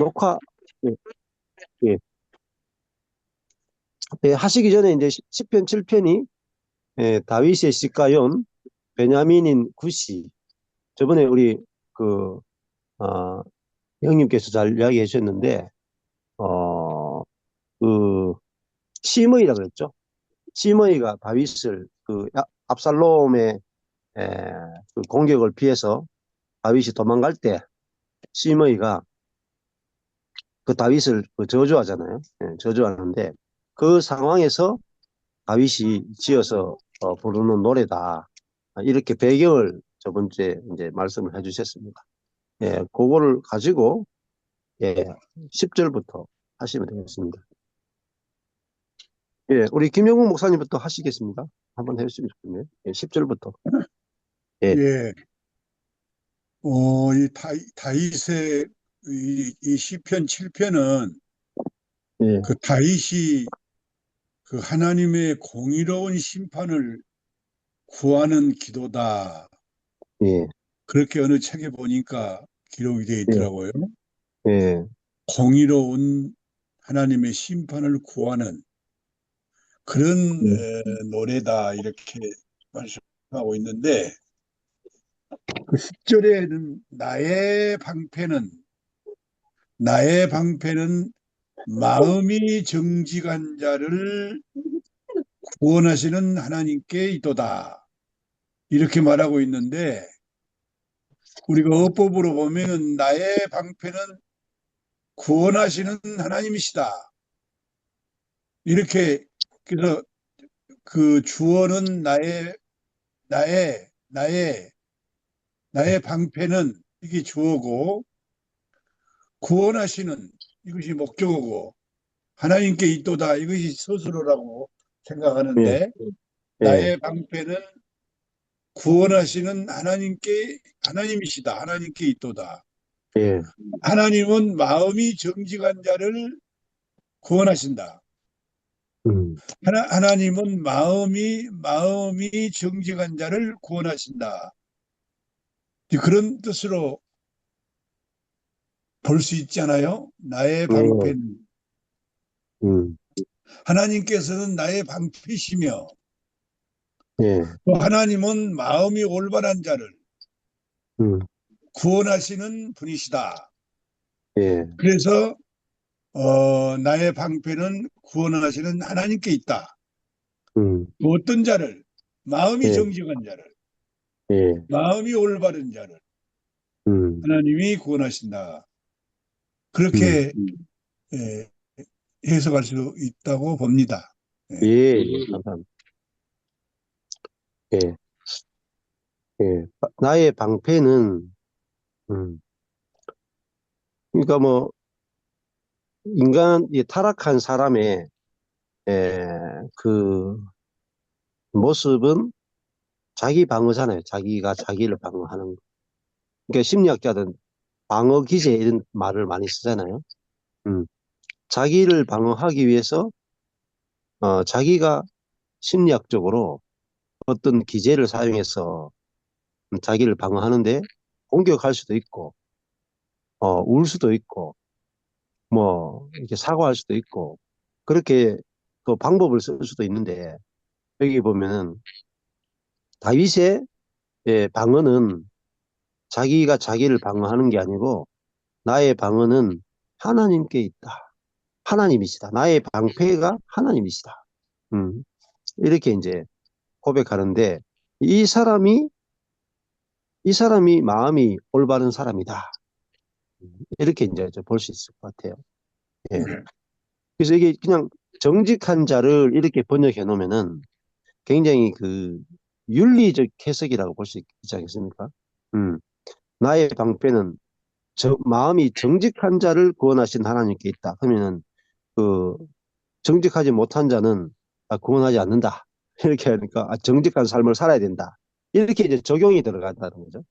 녹화, 예, 예. 예, 하시기 전에 이제 10편, 7편이 다윗의 시가연, 베냐민인 굿이. 저번에 우리 그, 어, 형님께서 잘 이야기해 주셨는데, 어, 그, 시므이라 그랬죠. 시므이가 다윗을 압살롬의 에, 그 공격을 피해서 다윗이 도망갈 때 시므이가 그 다윗을 저주하잖아요. 예, 저주하는데 그 상황에서 다윗이 지어서 부르는 노래다. 이렇게 배경을 저번 주에 이제 말씀을 해주셨습니다. 예, 그거를 가지고 예, 10절부터 하시면 되겠습니다. 예, 우리 김영국 목사님부터 하시겠습니다. 한번 해주시면 좋겠네요. 예, 10절부터. 예, 예, 이 다윗의 이 시편 7편은 예, 그 다윗이 그 하나님의 공의로운 심판을 구하는 기도다. 예, 그렇게 어느 책에 보니까 기록이 되어 예, 있더라고요. 예, 공의로운 하나님의 심판을 구하는 그런 예, 노래다. 이렇게 말씀하고 있는데 그 10절에는 나의 방패는 마음이 정직한 자를 구원하시는 하나님께 있도다. 이렇게 말하고 있는데 우리가 어법으로 보면은 나의 방패는 구원하시는 하나님이시다. 이렇게 그래서 그 주어는 나의 나의 나의 방패는 이게 주어고 구원하시는 이것이 목적어고 하나님께 있도다 이것이 스스로라고 예, 생각하는데 예, 나의 방패는 구원하시는 하나님이시다. 하나님께 있도다. 예, 하나님은 마음이 정직한 자를 구원하신다. 음, 하나님은 마음이 정직한 자를 구원하신다. 그런 뜻으로 볼 수 있잖아요. 나의 예, 방패는 음, 하나님께서는 나의 방패시며 예, 또 하나님은 마음이 올바른 자를 음, 구원하시는 분이시다. 예, 그래서 나의 방패는 구원하시는 하나님께 있다. 음, 또 어떤 자를 마음이 예, 정직한 자를 예, 마음이 올바른 자를 음, 하나님이 구원하신다. 음, 그렇게 예, 해석할 수 있다고 봅니다. 예, 예. 예, 감사합니다. 예, 예. 나의 방패는, 음, 그러니까 뭐, 이 타락한 사람의, 그 모습은 자기 방어잖아요. 자기가 자기를 방어하는 거. 그러니까 심리학자들은 방어 기제 이런 말을 많이 쓰잖아요. 음, 자기를 방어하기 위해서, 자기가 심리학적으로 어떤 기제를 사용해서 자기를 방어하는데 공격할 수도 있고, 울 수도 있고, 뭐, 이렇게 사과할 수도 있고, 그렇게 그 방법을 쓸 수도 있는데, 여기 보면은 다윗의 방어는 자기가 자기를 방어하는 게 아니고, 나의 방어는 하나님께 있다. 하나님이시다. 나의 방패가 하나님이시다. 음, 이렇게 이제 고백하는데, 이 사람이, 이 사람이 마음이 올바른 사람이다. 이렇게 이제 볼 수 있을 것 같아요. 예. 네. 그래서 이게 그냥 정직한 자를 이렇게 번역해 놓으면은 굉장히 그 윤리적 해석이라고 볼 수 있지 않겠습니까? 음, 나의 방패는 마음이 정직한 자를 구원하신 하나님께 있다. 그러면은 그 정직하지 못한 자는 구원하지 않는다. 이렇게 하니까 정직한 삶을 살아야 된다. 이렇게 이제 적용이 들어간다는 거죠.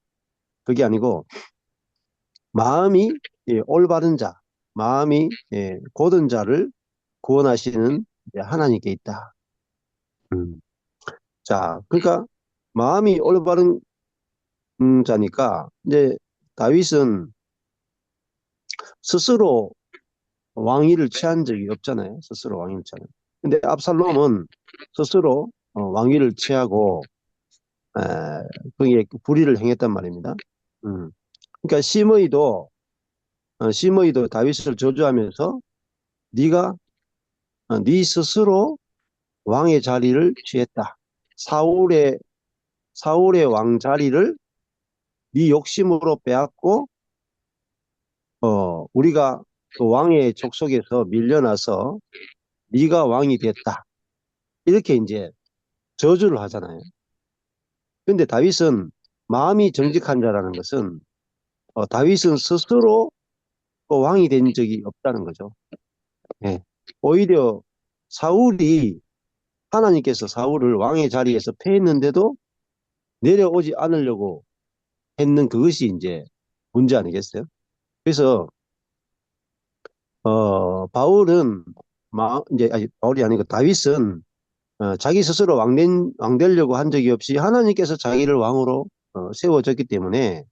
그게 아니고 마음이 올바른 자, 마음이 곧은 자를 구원하시는 하나님께 있다. 음. 자, 그러니까 마음이 올바른 자니까 이제 다윗은 스스로 왕위를 취한 적이 없잖아요. 스스로 왕위를 취하는. 근데 압살롬은 스스로 왕위를 취하고 에, 거기에 불의를 행했단 말입니다. 음. 그러니까 시므이도 다윗을 저주하면서 네가 네 스스로 왕의 자리를 취했다. 사울의 사울의 왕 자리를 네 욕심으로 빼앗고 우리가 그 왕의 족속에서 밀려나서 네가 왕이 됐다. 이렇게 이제 저주를 하잖아요. 근데 다윗은 마음이 정직한 자라는 것은 다윗은 스스로 왕이 된 적이 없다는 거죠. 예. 오히려 사울이 하나님께서 사울을 왕의 자리에서 패했는데도 내려오지 않으려고 했는 그것이 이제 문제 아니겠어요? 그래서 바울은 이제 아니 바울이 아니고 다윗은 자기 스스로 왕 되려고 한 적이 없이 하나님께서 자기를 왕으로 세워졌기 때문에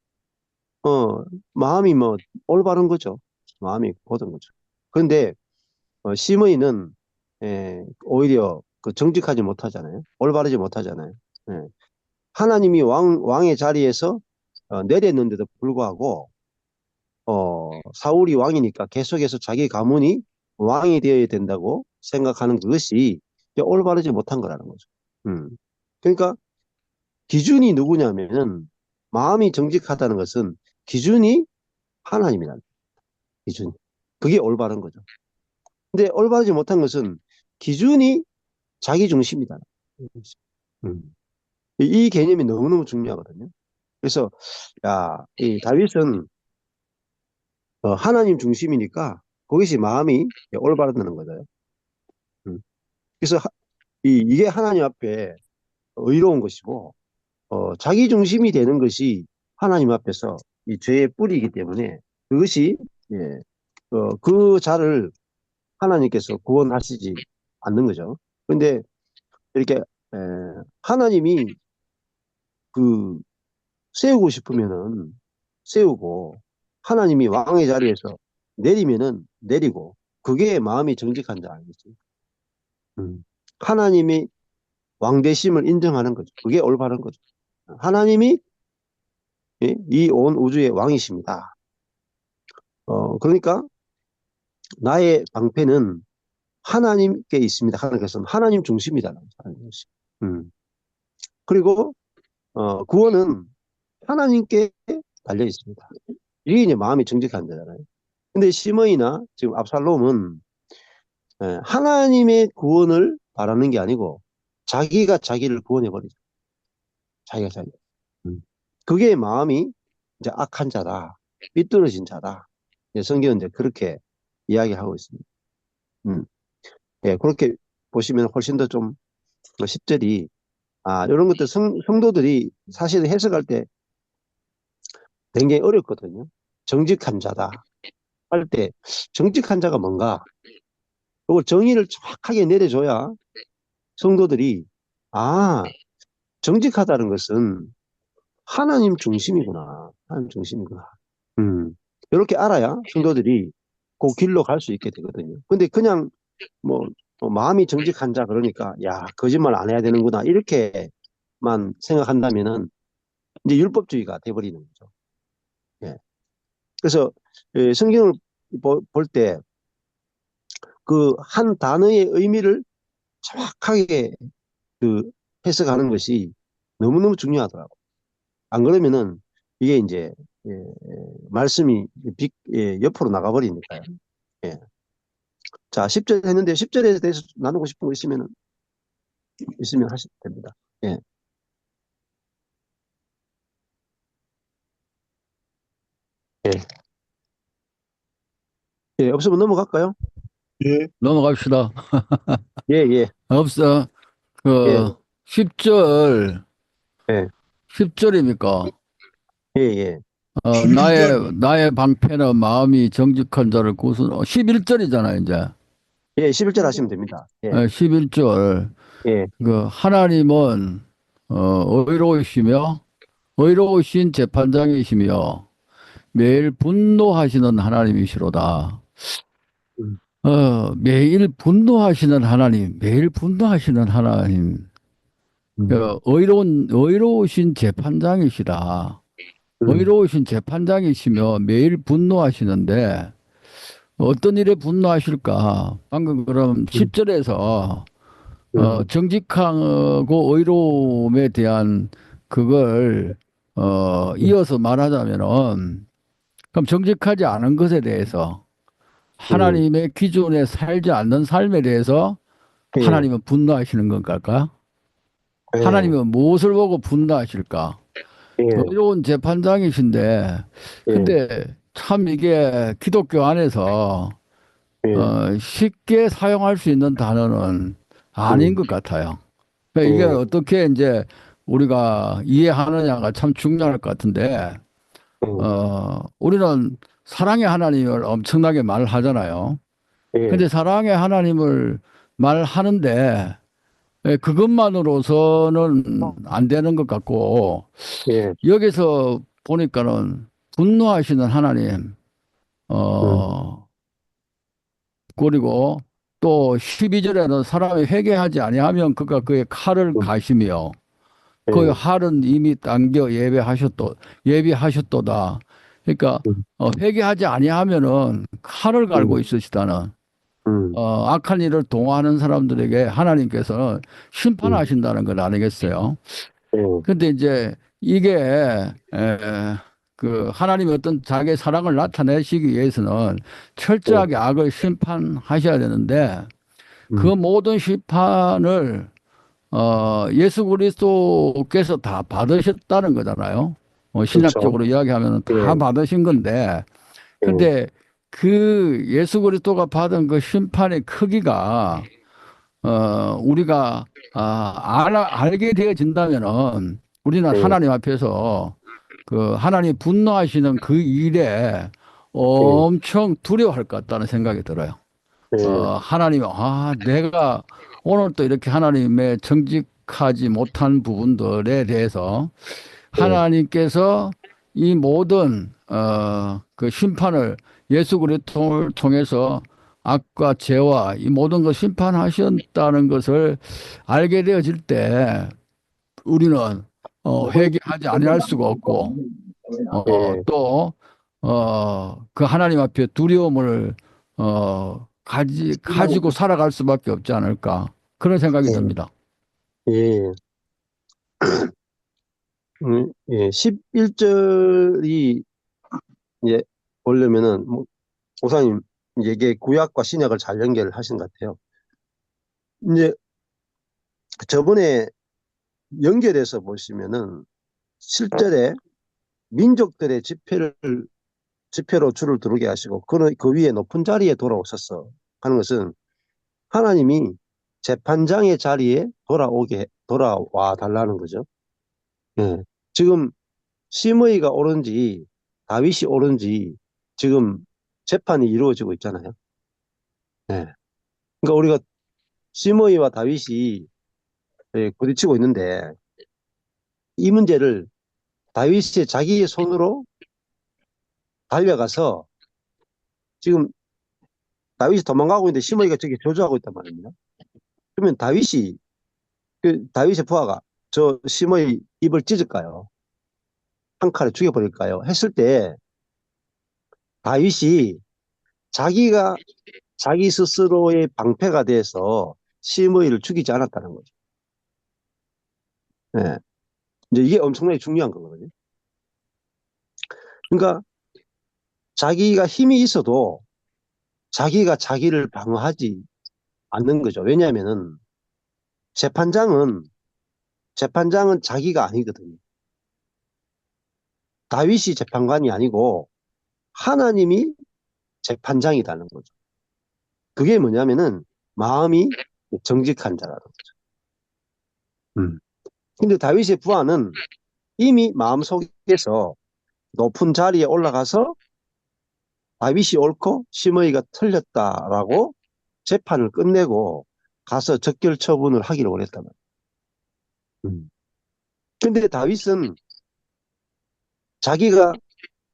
어, 마음이 뭐 올바른 거죠. 마음이 고든 거죠. 그런데 심의는 오히려 그 정직하지 못하잖아요. 올바르지 못하잖아요. 예. 하나님이 왕의 자리에서 내렸는데도 불구하고 사울이 왕이니까 계속해서 자기 가문이 왕이 되어야 된다고 생각하는 그것이 올바르지 못한 거라는 거죠. 음. 그러니까 기준이 누구냐면은 마음이 정직하다는 것은 기준이 하나님이라는 기준. 그게 올바른 거죠. 근데 올바르지 못한 것은 기준이 자기 중심이다. 음. 이 개념이 너무너무 중요하거든요. 그래서 이 다윗은 하나님 중심이니까 그것이 마음이 올바르다는 거죠. 음. 그래서 이게 하나님 앞에 의로운 것이고 자기 중심이 되는 것이 하나님 앞에서 이 죄의 뿌리이기 때문에 그것이 예, 그 자를 하나님께서 구원하시지 않는 거죠. 그런데 이렇게 에, 하나님이 그 세우고 싶으면은 세우고 하나님이 왕의 자리에서 내리면은 내리고 그게 마음이 정직한 자 아니겠습니까? 하나님이 왕대심을 인정하는 거죠. 그게 올바른 거죠. 하나님이 이 온 우주의 왕이십니다. 그러니까 나의 방패는 하나님께 있습니다. 하나님께서 하나님 중심이다. 그리고 구원은 하나님께 달려 있습니다. 이게 이제 마음이 정직한 자잖아요. 근데 시므이나 지금 압살롬은 하나님의 구원을 바라는 게 아니고 자기가 자기를 구원해 버리죠. 자기가 자기. 음. 그게 마음이 이제 악한 자다, 삐뚤어진 자다. 성경은 이제 그렇게 이야기하고 있습니다. 음. 예, 그렇게 보시면 훨씬 더 좀 10절이 이런 것들 성도들이 사실 해석할 때 굉장히 어렵거든요. 정직한 자다 할 때 정직한 자가 뭔가? 그걸 정의를 정확하게 내려줘야 성도들이 아, 정직하다는 것은 하나님 중심이구나. 하나님 중심이구나. 이렇게 알아야 성도들이 그 길로 갈 수 있게 되거든요. 근데 그냥 뭐 마음이 정직한 자 그러니까 야, 거짓말 안 해야 되는구나. 이렇게만 생각한다면은 이제 율법주의가 돼버리는 거죠. 예. 그래서 성경을 볼 때 그 한 단어의 의미를 정확하게 그 해석하는 것이 너무너무 중요하더라고요. 안 그러면은 이게 이제 예, 말씀이 옆으로 나가버리니까요. 예. 자, 10절 했는데 10절에 대해서 나누고 싶은 거 있으면 하시면 됩니다. 예. 예. 예, 없으면 넘어갈까요? 예, 넘어갑시다. 예, 예, 없어. 예, 그 10절, 예, 10절입니까? 예, 예. 11절. 나의 방패는 마음이 정직한 자를 구원. 11절이잖아, 이제. 예, 11절 하시면 됩니다. 예, 11절. 예, 그 하나님은 의로우시며 의로우신 재판장이시며 매일 분노하시는 하나님이시로다. 음, 매일 분노하시는 하나님, 매일 분노하시는 하나님. 음, 의로우신 재판장이시다. 음, 의로우신 재판장이시며 매일 분노하시는데 어떤 일에 분노하실까? 방금 그럼 음, 10절에서 음, 정직하고 의로움에 대한 그걸 음, 이어서 말하자면은 그럼 정직하지 않은 것에 대해서 음. 하나님의 기준에 살지 않는 삶에 대해서 예, 하나님은 분노하시는 건가? 예, 하나님은 무엇을 보고 분노하실까? 예, 의로운 재판장이신데 예, 근데 참 이게 기독교 안에서 예, 쉽게 사용할 수 있는 단어는 아닌 음, 것 같아요. 그러니까 이게 예, 어떻게 이제 우리가 이해하느냐가 참 중요할 것 같은데, 우리는 사랑의 하나님을 엄청나게 말하잖아요. 예, 근데 사랑의 하나님을 말하는데, 그것만으로서는 안 되는 것 같고, 예, 여기서 보니까는 분노하시는 하나님, 음, 어, 그리고 또 12절에는 사람이 회개하지 아니하면 그가 그의 칼을 음, 가시며 그 예, 칼은 이미 당겨 예비하셨도다. 그러니까 음, 회개하지 아니하면은 칼을 갈고 음, 있으시다는 음, 악한 일을 동하는 사람들에게 하나님께서는 음, 심판하신다는 걸 아니겠어요? 예, 근데 이제 이게 그 하나님의 어떤 자기의 사랑을 나타내시기 위해서는 예, 철저하게 악을 심판하셔야 되는데 그 음, 모든 심판을 예수 그리스도께서 다 받으셨다는 거잖아요. 그렇죠. 신학적으로 이야기하면 예, 다 받으신 건데 예, 근데 그 예수 그리스도가 받은 그 심판의 크기가 우리가 알게 되어진다면은 우리는 예, 하나님 앞에서 그 하나님 분노하시는 그 일에 예, 엄청 두려워할 것 같다는 생각이 들어요. 예, 하나님, 내가 오늘 또 이렇게 하나님의 정직하지 못한 부분들에 대해서 예, 하나님께서 이 모든 그 심판을 예수 그리스도를 통해서 악과 죄와 이 모든 걸 심판하셨다는 것을 알게 되어질 때 우리는 회개하지 아니할 수가 없고 예, 그 하나님 앞에 두려움을 가지고 살아갈 수밖에 없지 않을까 그런 생각이 듭니다. 예, 예, 예, 11절이 이제 보려면은, 뭐, 목사님, 이게 구약과 신약을 잘 연결하신 것 같아요. 이제 저번에 연결해서 보시면은, 실절에 민족들의 지폐로 줄을 두르게 하시고, 그 위에 높은 자리에 돌아오셨어. 하는 것은 하나님이 재판장의 자리에 돌아와 달라는 거죠. 예. 지금 시므이가 옳은지 다윗이 옳은지 지금 재판이 이루어지고 있잖아요. 예. 그러니까 우리가 시므이와 다윗이 부딪히고 있는데 이 문제를 다윗이 자기의 손으로 달려가서 지금 다윗이 도망가고 있는데 시므이가 저기 조주하고 있단 말입니다. 그러면 다윗의 부하가 저 시므이 입을 찢을까요? 한 칼에 죽여버릴까요? 했을 때 다윗이 자기가 자기 스스로의 방패가 돼서 시므이를 죽이지 않았다는 거죠. 예. 이제 이게 엄청나게 중요한 거거든요. 그러니까 자기가 힘이 있어도 자기가 자기를 방어하지 않는 거죠. 왜냐하면은 재판장은 재판장은 자기가 아니거든요. 다윗이 재판관이 아니고 하나님이 재판장이라는 거죠. 그게 뭐냐면은 마음이 정직한 자라는 거죠. 근데 다윗의 부하는 이미 마음속에서 높은 자리에 올라가서 다윗이 옳고 시므이가 틀렸다라고 재판을 끝내고 가서 적결 처분을 하기를 원했단 말이에요. 근데 다윗은 자기가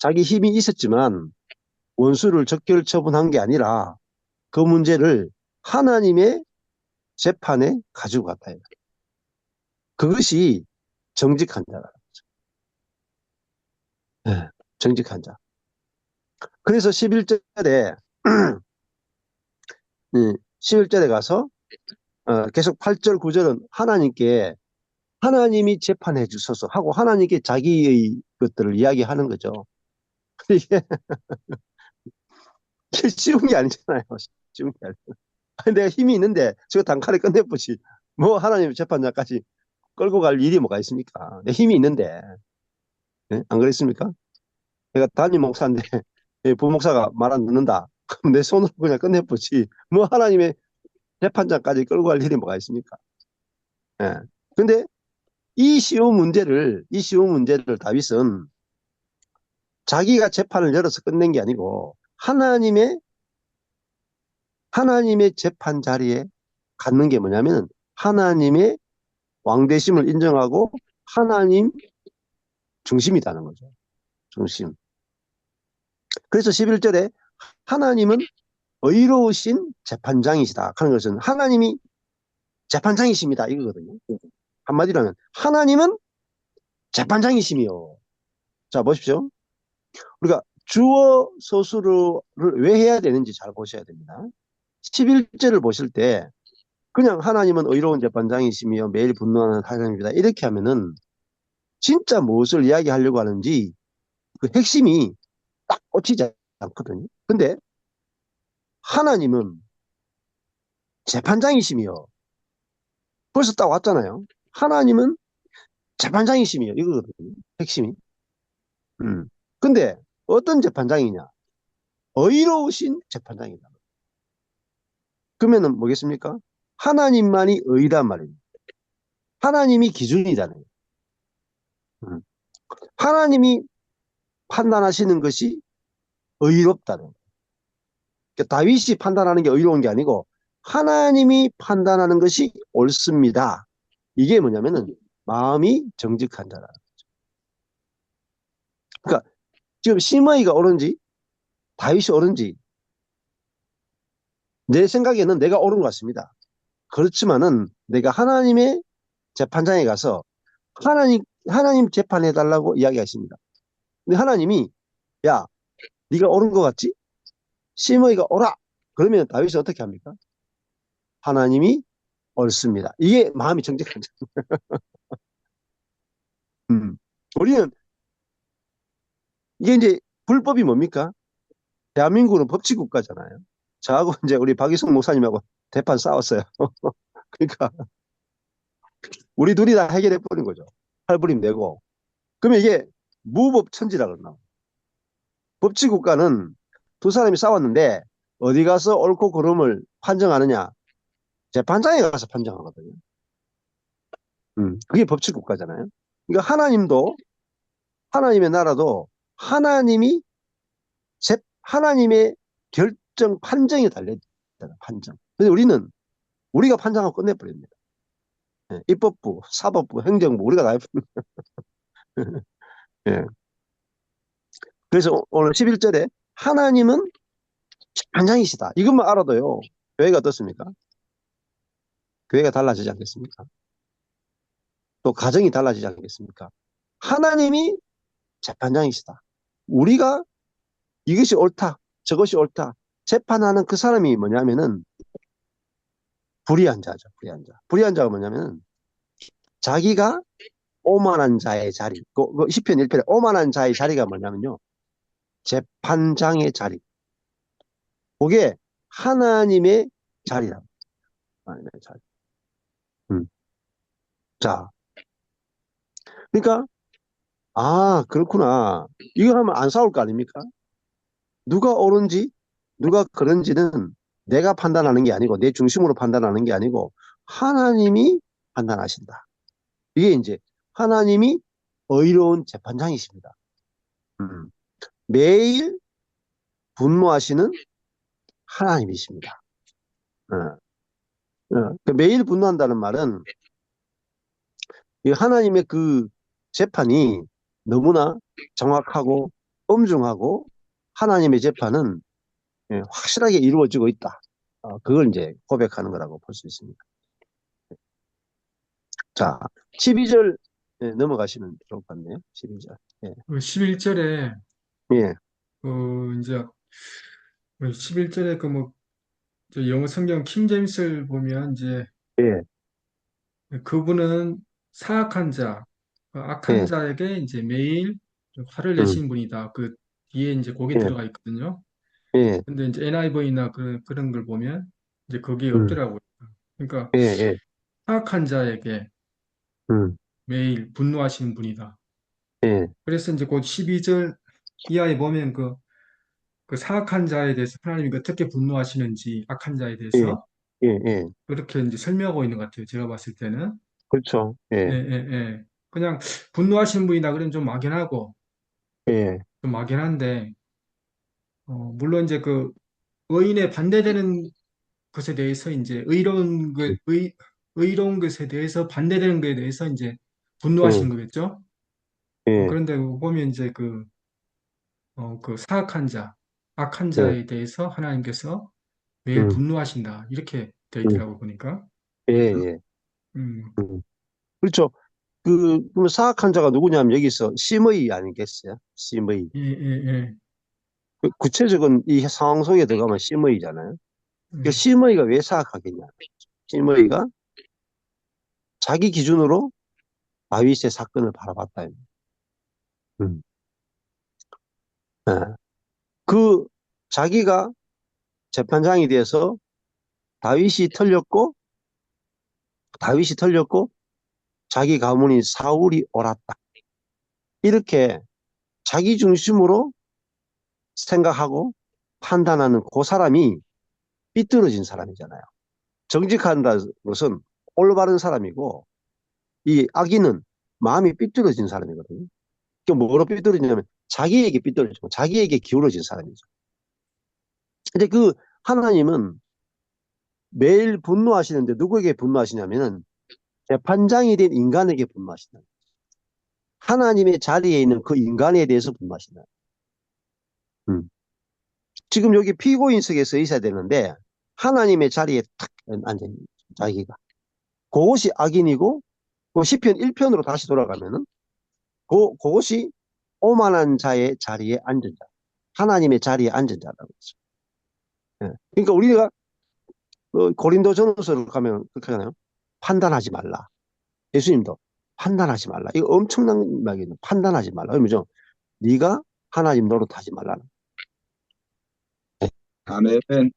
자기 힘이 있었지만 원수를 적결 처분한 게 아니라 그 문제를 하나님의 재판에 가지고 갔다. 그것이 정직한 자라. 네, 정직한 자. 그래서 11절에 11절에 가서 계속 8절 9절은 하나님이 재판해 주소서 하고 하나님께 자기의 것들을 이야기하는 거죠. 이게 쉬운 게 아니잖아요. 쉬운 게 아니에요. 내가 힘이 있는데 저 단칼에 끝내보지. 뭐 하나님 재판장까지 끌고 갈 일이 뭐가 있습니까? 내 힘이 있는데. 네? 안 그랬습니까? 내가 담임 목사인데 부목사가 말 안 듣는다. 그럼 내 손으로 그냥 끝내보지. 뭐 하나님의 재판장까지 끌고 갈 일이 뭐가 있습니까? 예. 근데 이 쉬운 문제를 다윗은 자기가 재판을 열어서 끝낸 게 아니고 하나님의 재판 자리에 갖는 게 뭐냐면 하나님의 왕대심을 인정하고 하나님 중심이라는 거죠. 중심. 그래서 11절에 하나님은 의로우신 재판장이시다 하는 것은 하나님이 재판장이십니다 이거거든요. 한마디로 하면 하나님은 재판장이시며, 자 보십시오. 우리가 주어 서술을 왜 해야 되는지 잘 보셔야 됩니다. 11절을 보실 때 그냥 하나님은 의로운 재판장이시며 매일 분노하는 하나님입니다 이렇게 하면은 진짜 무엇을 이야기하려고 하는지 그 핵심이 딱 꽂히지 않거든요. 근데 하나님은 재판장이시며, 벌써 딱 왔잖아요. 하나님은 재판장이시며 이거거든요. 핵심이. 근데 어떤 재판장이냐? 의로우신 재판장이다. 그러면은 뭐겠습니까? 하나님만이 의란 말입니다. 하나님이 기준이잖아요. 음. 하나님이 판단하시는 것이 의롭다는 거예요. 그러니까 다윗이 판단하는 게 의로운 게 아니고 하나님이 판단하는 것이 옳습니다. 이게 뭐냐면은 마음이 정직한 자라. 그러니까 지금 심의가 옳은지 다윗이 옳은지 내 생각에는 내가 옳은 것 같습니다. 그렇지만은 내가 하나님의 재판장에 가서 하나님 재판해 달라고 이야기하십니다. 근데 하나님이 야, 네가 옳은 것 같지? 심의가 옳아. 그러면 다윗이 어떻게 합니까? 하나님이 옳습니다. 이게 마음이 정직한 자. 우리는 이게 이제 불법이 뭡니까? 대한민국은 법치 국가잖아요. 저하고 이제 우리 박이성 목사님하고 대판 싸웠어요. 그러니까 우리 둘이 다 해결해 버린 거죠. 할부림 내고. 그러면 이게 무법천지라 그러나. 법치 국가는 두 사람이 싸웠는데 어디 가서 옳고 그름을 판정하느냐? 재판장에 가서 판정하거든요. 그게 법치 국가잖아요. 그러니까 하나님의 나라도 하나님이 하나님의 결정 판정에 달려 있다. 판정. 근데 우리가 판정하고 끝내버립니다. 예, 입법부, 사법부, 행정부 우리가 다 해버립니다. 예. 그래서 오늘 11절에 하나님은 판장이시다. 이것만 알아도요. 교회가 어떻습니까? 교회가 달라지지 않겠습니까? 또 가정이 달라지지 않겠습니까? 하나님이 재판장이시다. 우리가 이것이 옳다, 저것이 옳다. 재판하는 그 사람이 뭐냐면은 불의한 자죠. 불의한 자. 불의한 자가 뭐냐면은 자기가 오만한 자의 자리. 그 시편 1편에 오만한 자의 자리가 뭐냐면요. 재판장의 자리. 그게 하나님의 자리다. 하나님의 자리. 음. 자, 그러니까 그렇구나. 이거 하면 안 싸울 거 아닙니까? 누가 옳은지 누가 그런지는 내가 판단하는 게 아니고 내 중심으로 판단하는 게 아니고 하나님이 판단하신다. 이게 이제 하나님이 의로운 재판장이십니다. 매일 분노하시는 하나님이십니다. 그 매일 분노한다는 말은 이 하나님의 그 재판이 너무나 정확하고 엄중하고 하나님의 재판은 확실하게 이루어지고 있다. 그걸 이제 고백하는 거라고 볼 수 있습니다. 자, 12절 넘어가시면 좋을 것 같네요. 12절. 예, 그 11절에 예, 이제 11절에 그 뭐 영어 성경 킹 제임스를 보면 이제 예, 그분은 사악한 자, 악한 예, 자에게 이제 매일 화를 음, 내신 분이다. 그 뒤에 이제 거기 예, 들어가 있거든요. 예, 근데 이제 NIV나 그런 걸 보면 이제 거기에 음, 없더라고요. 그러니까 예, 예, 사악한 자에게 음, 매일 분노하시는 분이다. 예, 그래서 이제 곧 12절 이하에 보면 그 사악한 자에 대해서 하나님이 어떻게 분노하시는지 악한 자에 예, 대해서 예, 예. 그렇게 이제 설명하고 있는 것 같아요. 제가 봤을 때는. 그렇죠. 예, 예, 예, 예. 그냥 분노하시는 분이다 그러면 좀 막연하고 예, 좀 막연한데 물론 이제 그 의인에 반대되는 것에 대해서 이제 의로운 것에 대해서 반대되는 것에 대해서 이제 분노하시는 예, 거겠죠. 예, 그런데 보면 이제 그 사악한 자, 악한 예, 자에 대해서 하나님께서 매일 음, 분노하신다. 이렇게 돼 음, 있더라고 보니까. 예, 예. 음, 음. 그렇죠. 그럼 사악한 자가 누구냐면 여기서 심의 아니겠어요? 심의. 예, 예, 예. 구체적인 이 상황 속에 들어가면 심의잖아요. 그 음, 심의가 왜 사악하겠냐? 심의가 자기 기준으로 다윗의 사건을 바라봤다. 음. 예. 그 자기가 재판장이 돼서 다윗이 털렸고 다윗이 털렸고 자기 가문인 사울이 옳았다. 이렇게 자기 중심으로 생각하고 판단하는 그 사람이 삐뚤어진 사람이잖아요. 정직한다는 것은 올바른 사람이고 이 악인은 마음이 삐뚤어진 사람이거든요. 그 뭐로 삐뚤어지냐면 자기에게 삐뚤어지고 자기에게 기울어진 사람이죠. 근데 그 하나님은 매일 분노하시는데 누구에게 분노하시냐면은 재판장이 된 인간에게 분노하신다. 하나님의 자리에 있는 그 인간에 대해서 분노하신다. 음. 지금 여기 피고인석에 서 있어야 되는데 하나님의 자리에 탁 앉아 있는 자기가. 그것이 악인이고 그 시편 1편으로 다시 돌아가면은 그것이 오만한 자의 자리에 앉은 자. 하나님의 자리에 앉은 자라고 했죠. 예. 그러니까 우리가 고린도전서를 가면 그렇게 하잖아요. 판단하지 말라. 예수님도 판단하지 말라. 이거 엄청난 말이에요. 판단하지 말라. 그러면죠. 네가 하나님 노릇하지 말라. 아멘. 근데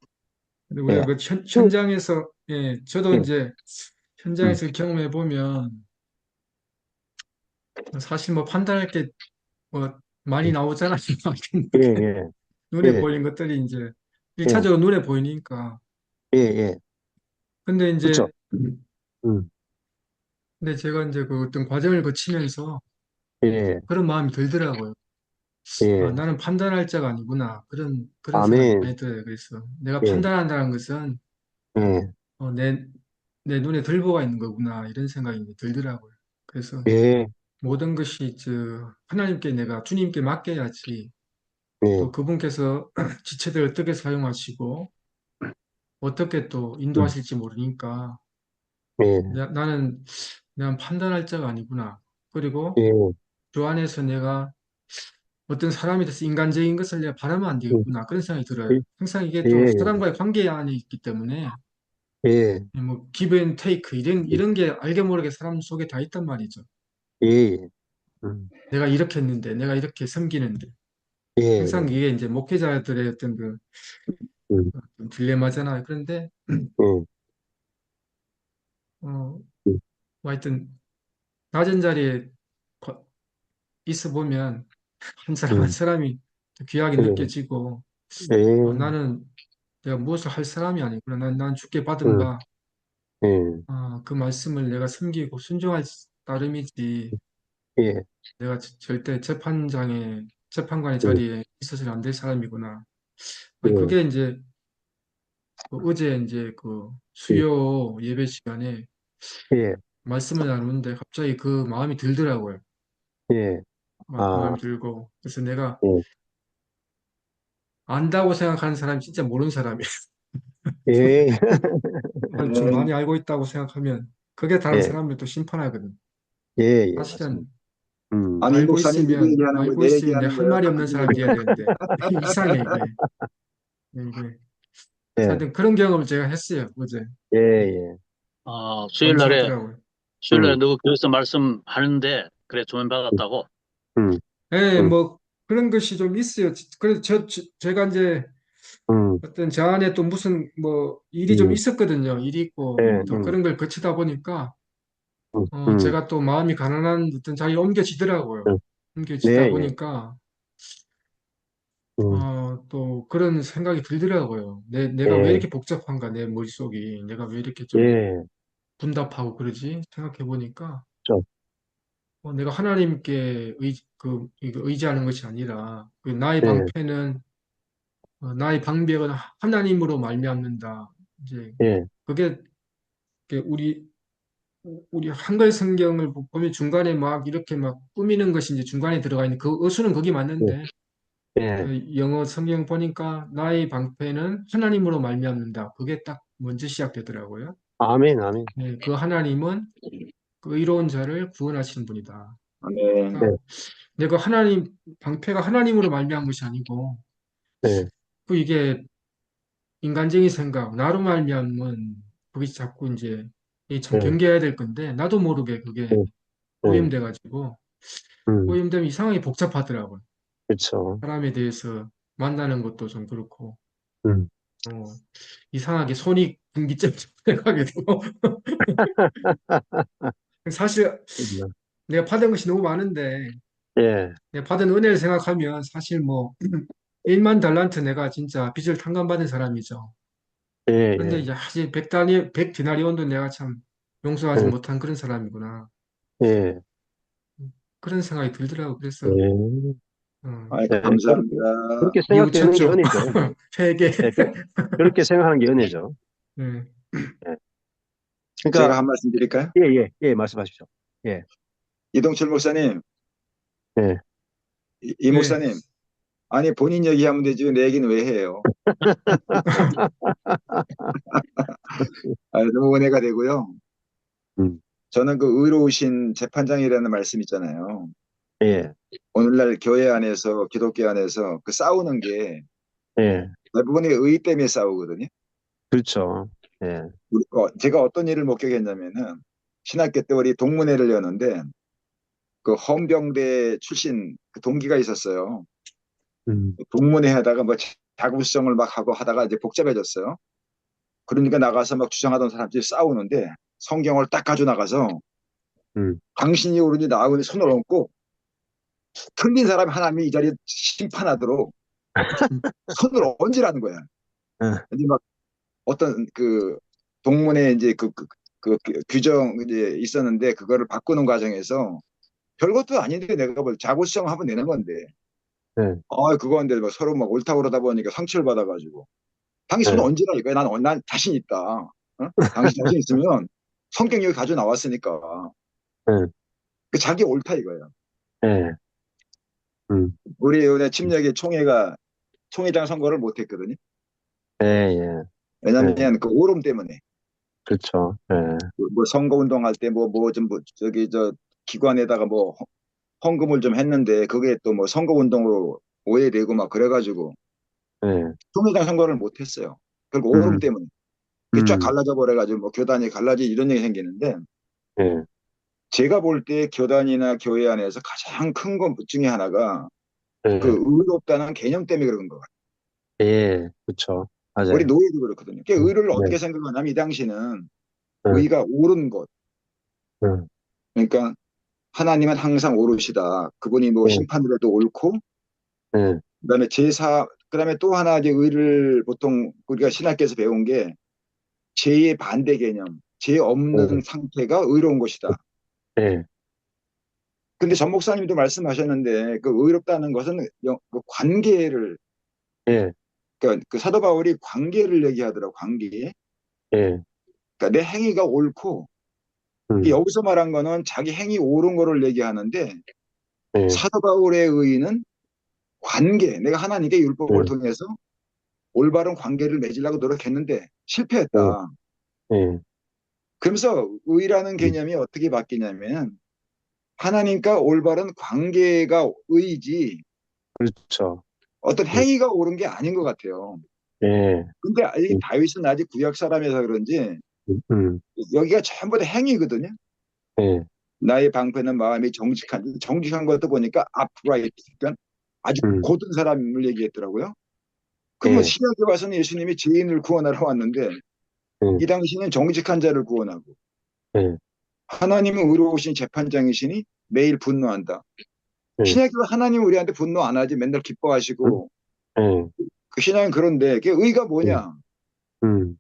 예. 우리가 그 그, 현장에서, 예, 저도 예. 이제 음. 현장에서 경험해 보면 사실 뭐 판단할 게 뭐 많이 나오잖아요. 예, 이렇게 예, 눈에 예, 보이는 것들이 이제 예, 일차적으로 눈에 보이니까. 예, 예. 근데 그렇죠. 이제, 음. 근데 제가 이제 그 어떤 과정을 거치면서 예, 그런 마음이 들더라고요. 아, 예. 나는 판단할 자가 아니구나. 그런 생각이 아멘. 많이 들어요. 그래서 내가 예, 판단한다는 것은 예, 어, 내, 내 눈에 들보가 있는 거구나. 이런 생각이 이제 들더라고요. 그래서 예, 모든 것이 하나님께 내가 주님께 맡겨야지. 예, 또 그분께서 지체들 어떻게 사용하시고 어떻게 또 음, 인도하실지 모르니까 예, 나는 그냥 판단할 자가 아니구나. 그리고 예, 주 안에서 내가 어떤 사람이 돼서 인간적인 것을 내가 바라면 안 음, 되겠구나. 그런 생각이 들어요. 예, 항상 이게 또 예, 사람과의 관계 안에 있기 때문에 예, 뭐 기브 앤 테이크 이런 게 알게 모르게 사람 속에 다 있단 말이죠. 예, 예, 음, 내가 이렇게 했는데, 내가 이렇게 섬기는데. 예, 항상 예, 이게 이제 목회자들의 어떤 음, 좀 딜레마잖아요. 그런데, 예, 어, 음, 뭐 하여튼, 낮은 자리에 거- 있어 보면, 한 사람 한 음, 사람이 귀하게 예, 느껴지고, 예, 나는 내가 무엇을 할 사람이 아니구나. 난 주께 받은 음, 바, 예, 그 말씀을 내가 섬기고 순종할 따름이지, 예, 내가 절대 재판관의 음, 자리에 있어서는 안 될 사람이구나. 아니, 예, 그게 이제, 어제 이제 수요 예배 시간에 예, 말씀을 나누는데 갑자기 그 마음이 들더라고요. 예, 아, 마음이 들고. 그래서 내가 예, 안다고 생각하는 사람이 진짜 모르는 사람이에요. 예, 좀 네. 많이 알고 있다고 생각하면 그게 다른 예, 사람을 또 심판하거든. 예, 예, 맞습니다. 사실은 음, 아니, 이 목사님 누구 얘기하는 거예요? 알고 내 있으면 내가 얘기하는 할 거예요? 말이 없는 당신 사람이 돼야 얘기예요? 되는데 이상해 이게. 이게. 예, 하여튼 그런 경험을 제가 했어요 어제. 예, 예, 수요일 날에, 감사하더라고요. 수요일 날에 음, 누구 교회에서 말씀하는데, 그래, 조언 음, 받았다고? 음, 예, 음, 뭐 그런 것이 좀 있어요. 그래서 제가 이제 음, 어떤 저 안에 또 무슨 뭐 일이 좀 음, 있었거든요. 일이 있고 예, 또 그런 걸 거치다 보니까 음, 음, 제가 또 마음이 가난한 어떤 자리에 옮겨지더라고요. 음, 네, 옮겨지다 예, 보니까 음, 또 그런 생각이 들더라고요. 내가 왜 예, 이렇게 복잡한가, 내 머릿속이. 내가 왜 이렇게 좀 예, 분답하고 그러지? 생각해 보니까 저, 내가 하나님께 이거 의지하는 것이 아니라 나의 예, 방패는 나의 방벽은 하나님으로 말미암는다. 이제 예, 그게 우리 한글 성경을 보면 중간에 막 이렇게 막 꾸미는 것이 이제 중간에 들어가 있는 그 어수는 거기 예, 맞는데 예, 영어 성경 보니까 나의 방패는 하나님으로 말미암는다. 그게 딱 먼저 시작되더라고요. 아멘, 아멘, 네, 그 하나님은 그 의로운 자를 구원하시는 분이다. 네. 네, 그러니까 내가 방패가 하나님으로 말미암은 것이 아니고 네, 이게 인간적인 생각, 나로 말미암은 그게 자꾸 이제 이게 참 네, 경계해야 될 건데 나도 모르게 그게 네, 네, 오염돼 가지고 음, 오염되면 이상하게 복잡하더라고요. 그렇죠, 사람에 대해서 만나는 것도 좀 그렇고 음, 어, 이상하게 손이 분기점 생각하게 되고 사실 내가 받은 것이 너무 많은데 예, 내가 받은 은혜를 생각하면 사실 뭐 1만 달란트 내가 진짜 빚을 탕감받은 사람이죠. 예, 그런데 예, 이제 사실 100디나리온도 내가 참 용서하지 예, 못한 그런 사람이구나. 예, 그런 생각이 들더라고. 그래서 예, 어, 아이, 예, 감사합니다. 그렇게 생각되는 게 뉘우쳤죠. 은혜죠. 회개. 예, 그렇게 생각하는 게 은혜죠. 네. 예. 제가 그러니까, 한 말씀 드릴까요? 예, 예, 예, 말씀하십시오. 예, 이동철 목사님, 예, 이 네. 목사님, 아니, 본인 얘기하면 되지, 내 얘기는 왜 해요? 너무 은혜가 되고요. 음, 저는 그 의로우신 재판장이라는 말씀 있잖아요. 예, 오늘날 교회 안에서, 기독교 안에서 그 싸우는 게 예, 대부분이 의 때문에 싸우거든요. 그렇죠. 예, 제가 어떤 일을 목격했냐면은, 신학교 때 우리 동문회를 여는데, 그 헌병대 출신 그 동기가 있었어요. 음, 동문회 하다가 뭐 자구수정을 막 하고 하다가 이제 복잡해졌어요. 그러니까 나가서 막 주장하던 사람들이 싸우는데 성경을 딱 가져 나가서 음, 당신이 옳으니 나으니 손을 얹고 틀린 사람이 하나님이 이 자리에 심판하도록 손을 얹으라는 거야. 예, 이제 막 어떤 그 동문회 이제 그 규정 이제 있었는데 그거를 바꾸는 과정에서 별것도 아닌데 내가 뭐 자고수정하면 되는 건데 예, 그건데 막 서로 막 옳다고 그러다 보니까 상처를 받아가지고 당신 손 예, 얹으라 이거야. 난 자신 있다. 어? 당신 자신 있으면 성경 여기 가져 나왔으니까 예, 그 자기 옳다 이거야. 예, 음, 우리 이번에 침략의 총회장 선거를 못했거든요. 예, 예, 예, 왜냐하면 그 오름 때문에 그렇죠. 예, 뭐 선거 운동할 때 좀 저기 저 기관에다가 뭐 헌금을 좀 했는데 그게 또 뭐 선거 운동으로 오해되고 막 그래가지고 예, 총회장 선거를 못했어요. 결국 오름 음, 때문에 그게 쫙 음, 갈라져 버려가지고 뭐 교단이 갈라지 이런 얘기 생기는데 예, 제가 볼 때 교단이나 교회 안에서 가장 큰 것 중에 하나가 그 예, 의롭다는 개념 때문에 그런 것 같아요. 예, 그렇죠. 우리 맞아요. 노예도 그렇거든요. 그 의를 네, 어떻게 생각하냐면 이 당시는 예, 의가 옳은 것. 예, 그러니까 하나님은 항상 옳으시다. 그분이 뭐 예, 심판을 해도 옳고 예, 그다음에 그다음에 또 하나 이제 의를 보통 우리가 신학교에서 배운 게 죄의 반대 개념. 죄 없는 상태가 의로운 것이다. 예, 근데 전 목사님도 말씀하셨는데 그 의롭다는 것은 그 관계를 예, 그러니까 그 사도 바울이 관계를 얘기하더라고 관계. 예, 그러니까 내 행위가 옳고 음, 여기서 말한 거는 자기 행위 옳은 거를 얘기하는데 예, 사도 바울의 의의는 관계, 내가 하나님께 율법을 예, 통해서 올바른 관계를 맺으려고 노력했는데 예, 실패했다. 예, 그러면서 의라는 음, 개념이 어떻게 바뀌냐면 하나님과 올바른 관계가 의지 그렇죠. 어떤 예, 행위가 옳은 게 아닌 것 같아요. 예, 근데 이 음, 다윗은 아직 구약 사람이라서 그런지 음, 음, 여기가 전부 다 행위거든요. 예, 나의 방패는 마음이 정직한 것도 보니까 upright, 그러니까 아주 음, 고든 사람을 얘기했더라고요. 그러면 예, 신약에 와서는 예수님이 죄인을 구원하러 왔는데 예, 이 당시는 정직한 자를 구원하고 예, 하나님은 의로우신 재판장이시니 매일 분노한다. 예, 신약에 하나님 우리한테 분노 안 하지 맨날 음, 기뻐하시고 예, 그 신약은 그런데 그게 의가 예, 뭐냐? 음,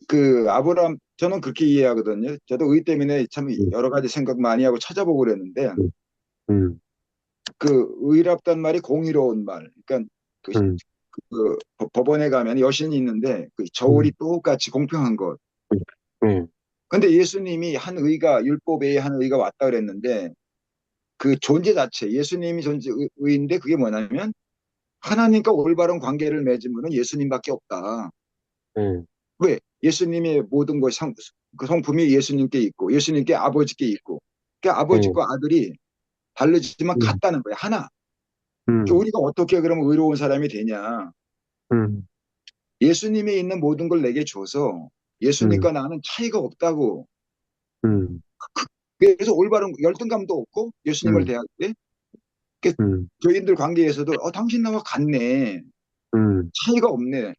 그 아브라함 저는 그렇게 이해하거든요. 저도 의 때문에 참 음, 여러 가지 생각 많이 하고 찾아보고 그랬는데 음, 음, 그 의롭단 말이 공의로운 말. 그러니까 그, 음, 법원에 가면 여신이 있는데 그 저울이 음, 똑같이 공평한 것. 예, 근데 예수님이 한 의가 율법 외에 한 의가 왔다 그랬는데 그 존재 자체 예수님이 존재 의인데 그게 뭐냐면 하나님과 올바른 관계를 맺은 분은 예수님밖에 없다. 예, 왜? 예수님의 모든 것이 그 성품이 예수님께 있고 예수님께 아버지께 있고 그 예, 아버지과 아들이 다르지만 음, 같다는 거예요. 하나. 음, 우리가 어떻게 그러면 의로운 사람이 되냐? 음, 예수님이 있는 모든 걸 내게 줘서 음, 예수님과 나는 차이가 없다고. 음, 그래서 올바른 열등감도 없고 예수님을 음, 대할 때 그 음, 교인들 관계에서도 당신 나와 같네. 음, 차이가 없네.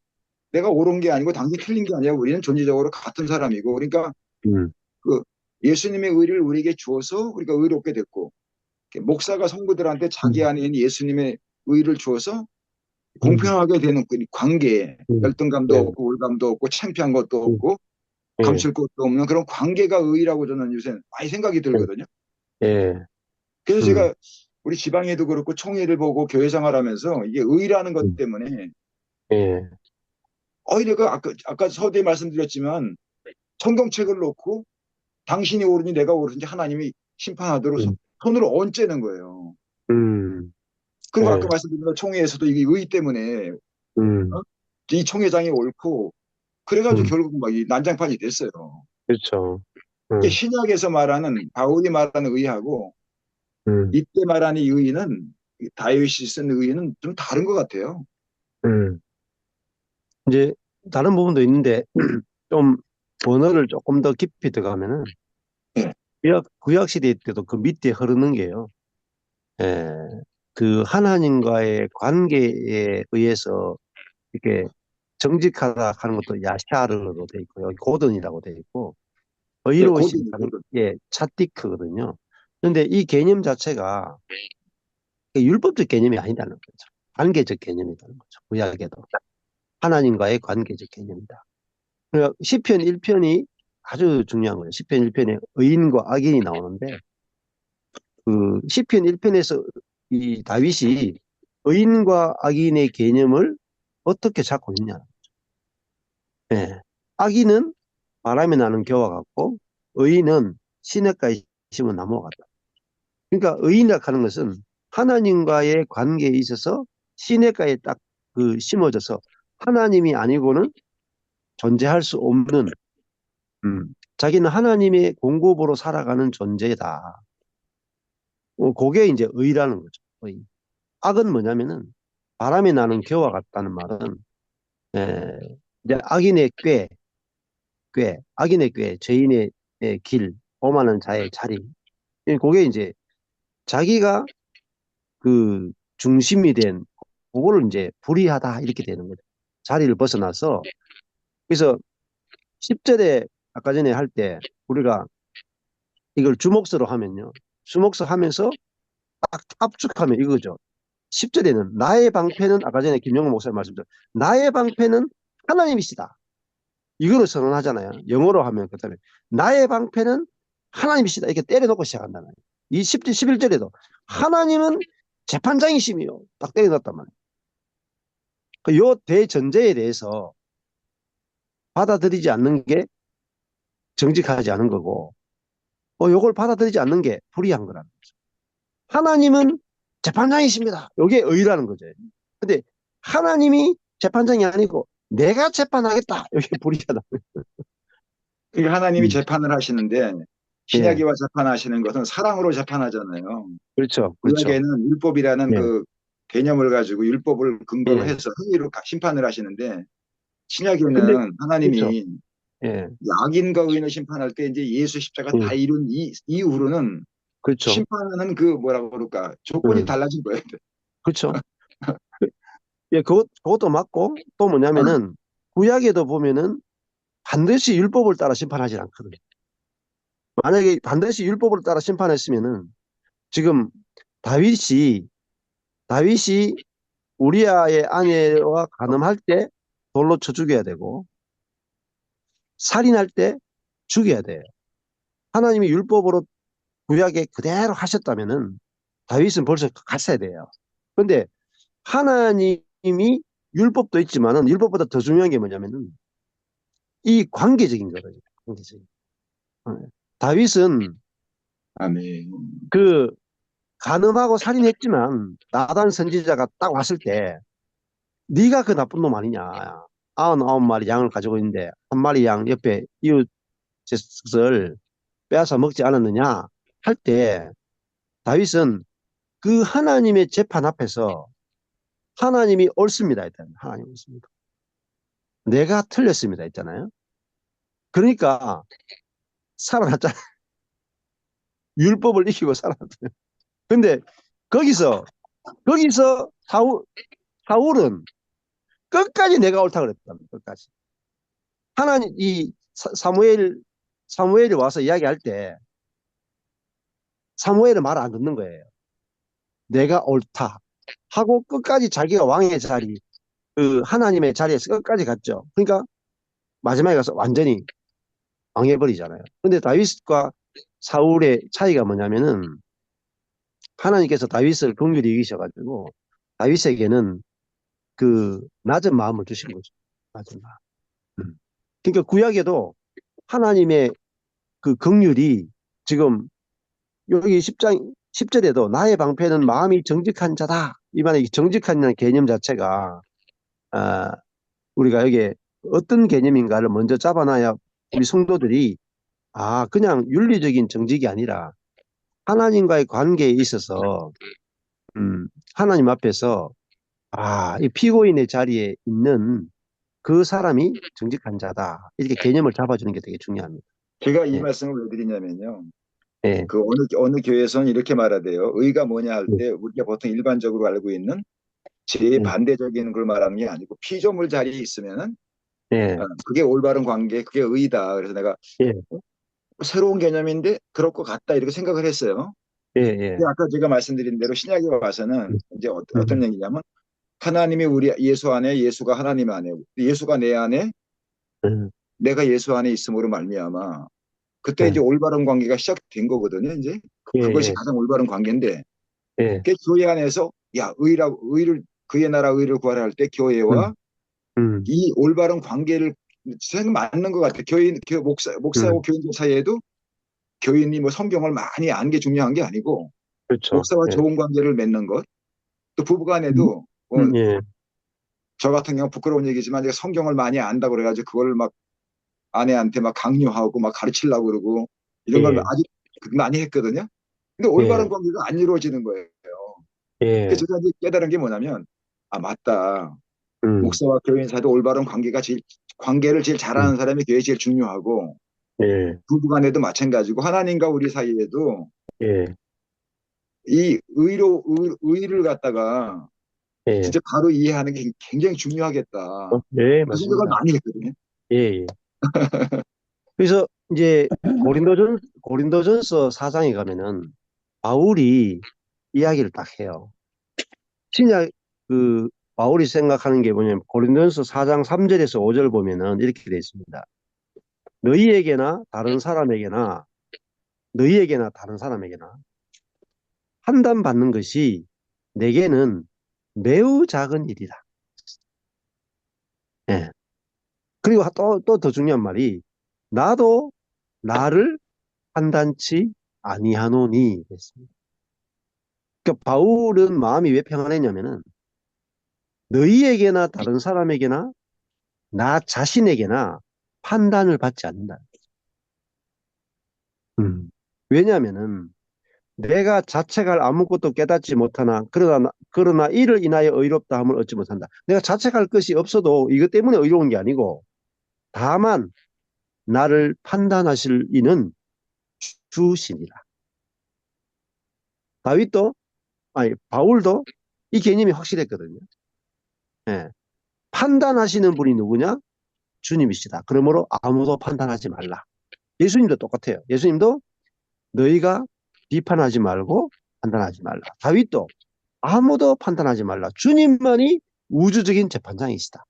내가 옳은 게 아니고 당신이 틀린 게 아니라 우리는 존재적으로 같은 사람이고 그러니까 음, 그 예수님의 의를 우리에게 주어서 우리가 의롭게 됐고 목사가 성도들한테 자기 음, 안에 있는 예수님의 의를 주어서 음, 공평하게 되는 그 관계 음, 열등감도 예, 없고 올감도 없고 창피한 것도 음, 없고 예, 감출 것도 없는 그런 관계가 의라고 저는 요새 많이 생각이 예, 들거든요. 예, 그래서 음, 제가 우리 지방에도 그렇고 총회를 보고 교회 생활하면서 이게 의라는 것 음, 때문에 예, 내가 아까 서두에 말씀드렸지만 성경책을 놓고 당신이 옳으니 내가 옳은지 하나님이 심판하도록 음, 손으로 얹자는 거예요. 음, 그리고 아까 예, 말씀드린 총회에서도 이게 의 때문에 음, 이 총회장이 옳고 그래가지고 음, 결국 막 이 난장판이 됐어요. 그렇죠. 이게 음, 신약에서 말하는 바울이 말하는 의하고 음, 이때 말하는 이 의는 다윗이 쓴 의는 좀 다른 것 같아요. 음. 이제 다른 부분도 있는데 좀 번호를 조금 더 깊이 들어가면은 예, 구약 시대 때도 그 밑에 흐르는 게요. 예, 그 하나님과의 관계에 의해서 이렇게 정직하다 하는 것도 야샤르로 돼 있고요. 고든이라고 돼 있고 예, 의로우심 고든, 하는 고든. 게 차티크거든요. 그런데 이 개념 자체가 율법적 개념이 아니라는 거죠. 관계적 개념이라는 거죠. 구약에도 하나님과의 관계적 개념이다. 그러니까 시편 1편이 아주 중요한 거예요. 시편 1편에 의인과 악인이 나오는데 그 시편 1편에서 이 다윗이 의인과 악인의 개념을 어떻게 잡고 있냐. 예. 악인은 바람에 나는 겨와 같고 의인은 시냇가에 심은 나무와 같다. 그러니까 의인이라 하는 것은 하나님과의 관계에 있어서 시냇가에 딱 그 심어져서 하나님이 아니고는 존재할 수 없는 자기는 하나님의 공급으로 살아가는 존재다. 그게 이제 의라는 거죠. 의. 악은 뭐냐면은 바람에 나는 겨와 같다는 말은 에, 이제 악인의 꾀, 죄인의 길, 오만한 자의 자리. 그게 이제 자기가 그 중심이 된 그거를 이제 불의하다 이렇게 되는 거죠. 자리를 벗어나서 그래서 10절에 아까 전에 할 때 우리가 이걸 주목서로 하면요. 주목서 하면서 딱 압축하면 이거죠. 10절에는 나의 방패는 아까 전에 김영호 목사님 말씀대로 나의 방패는 하나님이시다. 이거를 선언하잖아요. 영어로 하면 그다음에 나의 방패는 하나님이시다. 이렇게 때려놓고 시작한다는 거예요. 이 10절, 11절에도 하나님은 재판장이시며 딱 때려놨단 말이에요. 요 대전제에 대해서 받아들이지 않는 게 정직하지 않은 거고 요걸 받아들이지 않는 게 불의한 거라는 거죠. 하나님은 재판장이십니다. 이게 의라는 거죠. 근데 하나님이 재판장이 아니고 내가 재판하겠다. 이게 불이하다. 그러니까 하나님이 음. 재판을 하시는데 예, 신약이와 재판하시는 것은 사랑으로 재판하잖아요. 그렇죠, 그렇죠. 구약에는 율법이라는 예. 그 개념을 가지고 율법을 근거로 예. 해서 행위로 심판을 하시는데 근데 신약에는 그렇죠. 하나님이 예, 악인과 의인을 심판할 때 이제 예수 십자가 다 음, 이룬 이후로는 그렇죠. 심판하는 그 뭐라고 그럴까 조건이 음, 달라진 거예요. 그렇죠. 예, 그것도 맞고 또 어, 뭐냐면은 구약에도 보면은 반드시 율법을 따라 심판하지 않거든요. 만약에 반드시 율법을 따라 심판했으면은 지금 다윗이 다윗이 우리아의 아내와 간음할 때 돌로 쳐 죽여야 되고 살인할 때 죽여야 돼요. 하나님이 율법으로 구약에 그대로 하셨다면은 다윗은 벌써 갔어야 돼요. 근데 하나님이 율법도 있지만은 율법보다 더 중요한 게 뭐냐면은 이 관계적인 거거든요. 관계적인. 어. 다윗은 아멘. 그 간음하고 살인했지만 나단 선지자가 딱 왔을 때 네가 그 나쁜 놈 아니냐. 99마리 양을 가지고 있는데 한 마리 양 옆에 이웃을 빼앗아 먹지 않았느냐 할 때 다윗은 그 하나님의 재판 앞에서 하나님이 옳습니다 했잖아요. 하나님 옳습니다. 내가 틀렸습니다 했잖아요. 그러니까 살아났잖아요. 율법을 이기고 살아났잖아요. 근데 거기서 사울은 끝까지 내가 옳다 그랬답니다. 끝까지. 하나님 이 사무엘이 와서 이야기할 때 사무엘은 말 안 듣는 거예요. 내가 옳다 하고 끝까지 자기가 왕의 자리, 그 하나님의 자리에서 끝까지 갔죠. 그러니까 마지막에 가서 완전히 망해버리잖아요. 근데 다윗과 사울의 차이가 뭐냐면은 하나님께서 다윗을 긍휼히 여기셔가지고 다윗에게는 그 낮은 마음을 주신 거죠. 낮은 마음. 그러니까 구약에도 하나님의 그 긍휼이 지금 여기 10절에도 나의 방패는 마음이 정직한 자다. 이 말에 정직한 개념 자체가 아, 우리가 여기에 어떤 개념인가를 먼저 잡아놔야 우리 성도들이 그냥 윤리적인 정직이 아니라 하나님과의 관계에 있어서 하나님 앞에서 이 피고인의 자리에 있는 그 사람이 정직한 자다. 이렇게 개념을 잡아주는 게 되게 중요합니다. 제가 이 예, 말씀을 왜 드리냐면요. 예, 그 어느 교회에서는 이렇게 말하대요. 의가 뭐냐 할 예, 때 우리가 보통 일반적으로 알고 있는 예, 제반대적인 걸 말하는 게 아니고 피조물 자리에 있으면은 예, 그게 올바른 관계, 그게 의다. 그래서 내가 예, 새로운 개념인데 그럴 것 같다 이렇게 생각을 했어요. 예, 근데 예. 아까 제가 말씀드린 대로 신약에 와서는 이제 어떤 음, 얘기냐면 하나님이 우리 예수 안에, 예수가 하나님 안에, 예수가 내 안에, 음, 내가 예수 안에 있음으로 말미암아 그때 이제 예, 올바른 관계가 시작된 거거든요. 이제 예, 그것이 예, 가장 올바른 관계인데 예, 그 교회 안에서 의를 그의 나라 의를 구하라 할 때 음, 교회와 음, 이 올바른 관계를 생각 맞는 것 같아요. 목사하고 음, 교인들 사이에도 교인이 뭐 성경을 많이 아는 게 중요한 게 아니고 그렇죠. 목사와 예, 좋은 관계를 맺는 것. 또 부부간에도 예, 저 같은 경우 부끄러운 얘기지만 제가 성경을 많이 안다고 그래가지고 그걸 막 아내한테 막 강요하고 막 가르치려고 그러고 이런 걸 예, 아주 많이 했거든요. 근데 올바른 예, 관계가 안 이루어지는 거예요. 예, 그래서 제가 이제 깨달은 게 뭐냐면 맞다. 음, 목사와 교인 사이도 올바른 관계를 제일 음, 잘하는 사람이 교회에 제일 중요하고 예, 부부간에도 마찬가지고 하나님과 우리 사이에도 예, 의를 갖다가 예, 진짜 바로 이해하는 게 굉장히 중요하겠다. 예, 그 생각을 맞습니다. 많이 했거든요. 예, 예. 그래서 이제 고린도전서 4장에 가면은 바울이 이야기를 딱 해요. 신약 그 바울이 생각하는 게 뭐냐면 고린도전서 4장 3절에서 5절 보면은 이렇게 돼 있습니다. 너희에게나 다른 사람에게나 너희에게나 다른 사람에게나 판단받는 것이 내게는 매우 작은 일이다. 예. 그리고 또 더 중요한 말이 나도 나를 판단치 아니하노니 했습니다. 그러니까 바울은 마음이 왜 평안했냐면은 너희에게나 다른 사람에게나 나 자신에게나 판단을 받지 않는다. 왜냐하면은 내가 자책할 아무것도 깨닫지 못하나 그러나 이를 인하여 의롭다 함을 얻지 못한다. 내가 자책할 것이 없어도 이것 때문에 의로운 게 아니고 다만 나를 판단하실 이는 주시니라. 다윗도 아니 바울도 이 개념이 확실했거든요. 예. 판단하시는 분이 누구냐? 주님이시다. 그러므로 아무도 판단하지 말라. 예수님도 똑같아요. 예수님도 너희가 비판하지 말고 판단하지 말라. 다윗도 아무도 판단하지 말라. 주님만이 우주적인 재판장이시다.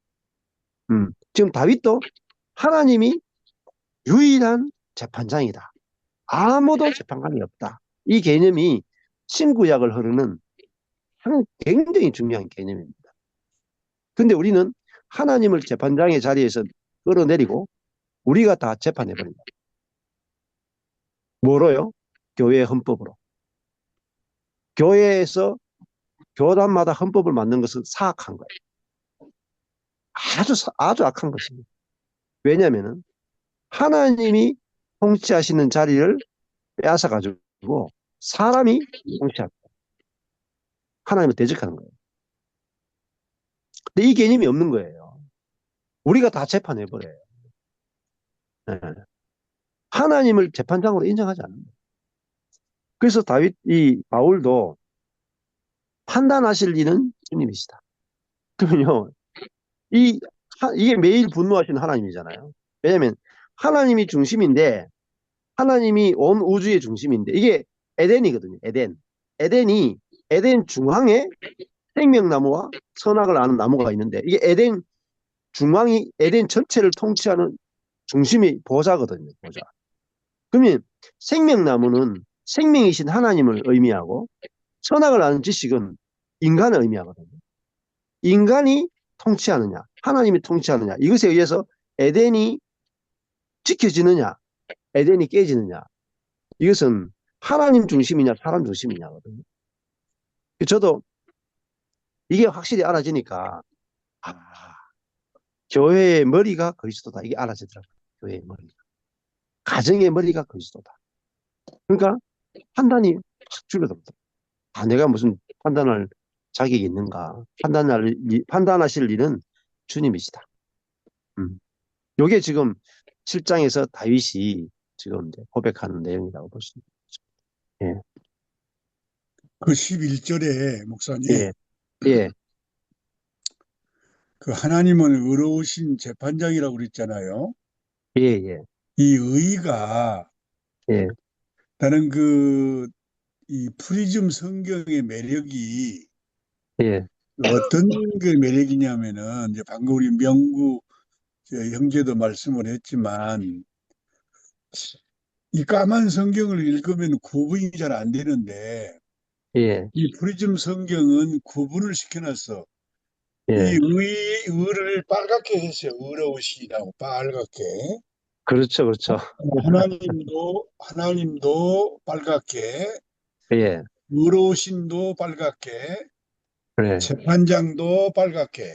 지금 다윗도 하나님이 유일한 재판장이다. 아무도 재판관이 없다. 이 개념이 신구약을 흐르는 굉장히 중요한 개념입니다. 근데 우리는 하나님을 재판장의 자리에서 끌어내리고 우리가 다 재판해버린다. 뭐로요? 교회의 헌법으로. 교회에서 교단마다 헌법을 만든 것은 사악한 거예요. 아주 악한 것입니다. 왜냐하면 하나님이 통치하시는 자리를 빼앗아가지고 사람이 통치하고 하나님을 대적하는 거예요. 근데 이 개념이 없는 거예요. 우리가 다 재판해버려요. 네. 하나님을 재판장으로 인정하지 않는다. 그래서 이 바울도 판단하실 이는 주님이시다. 그러면요, 이게 매일 분노하시는 하나님이잖아요. 왜냐하면 하나님이 중심인데, 하나님이 온 우주의 중심인데, 이게 에덴이거든요, 에덴. 에덴 중앙에 생명나무와 선악을 아는 나무가 있는데, 이게 에덴 중앙이 에덴 전체를 통치하는 중심이 보좌거든요, 보좌. 그러면 생명나무는 생명이신 하나님을 의미하고, 선악을 아는 지식은 인간을 의미하거든요. 인간이 통치하느냐, 하나님이 통치하느냐, 이것에 의해서 에덴이 지켜지느냐, 에덴이 깨지느냐, 이것은 하나님 중심이냐, 사람 중심이냐거든요. 저도 이게 확실히 알아지니까, 아, 교회의 머리가 그리스도다. 이게 알아지더라고요. 교회의 머리가. 가정의 머리가 그리스도다. 그러니까 판단이 확 줄어들었다. 내가 무슨 판단할 자격이 있는가. 판단하실 일은 주님이시다. 요게 지금 7장에서 다윗이 지금 이제 고백하는 내용이라고 볼 수 있죠. 예, 그 11절에 목사님, 예, 예, 그 하나님은 의로우신 재판장이라고 그랬잖아요. 예, 예, 이 의가 예, 나는 이 프리즘 성경의 매력이 예, 어떤 그 매력이냐면은 이제 방금 우리 명구 저 형제도 말씀을 했지만 이 까만 성경을 읽으면 구분이 잘 안 되는데 예, 이 프리즘 성경은 구분을 시켜놨어. 예. 의를 빨갛게 했어요. 의로우시다고 빨갛게. 그렇죠, 그렇죠. 하나님도 빨갛게, 예, 의로우신도 빨갛게, 그래, 재판장도 빨갛게.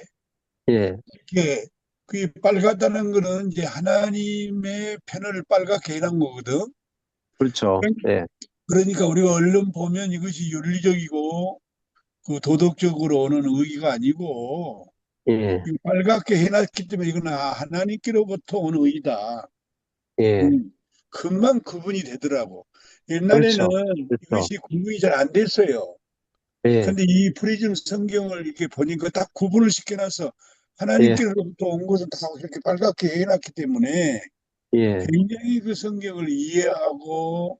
예, 이게 그 빨갛다는 거는 이제 하나님의 편을 빨갛게 해놓은 거거든. 그렇죠. 예, 그러니까 우리가 얼른 보면 이것이 윤리적이고 그 도덕적으로 오는 의의가 아니고 예, 이 빨갛게 해놨기 때문에 이건 하나님께로부터 오는 의의다. 예, 금방 구분이 되더라고. 옛날에는 그렇죠, 그렇죠. 이것이 구분이 잘 안 됐어요. 예, 근데 이 프리즘 성경을 이렇게 보니까 딱 구분을 시켜놔서 예, 하나님께로부터 온 것은 다 이렇게 빨갛게 해놨기 때문에 예, 굉장히 그 성경을 이해하고 음,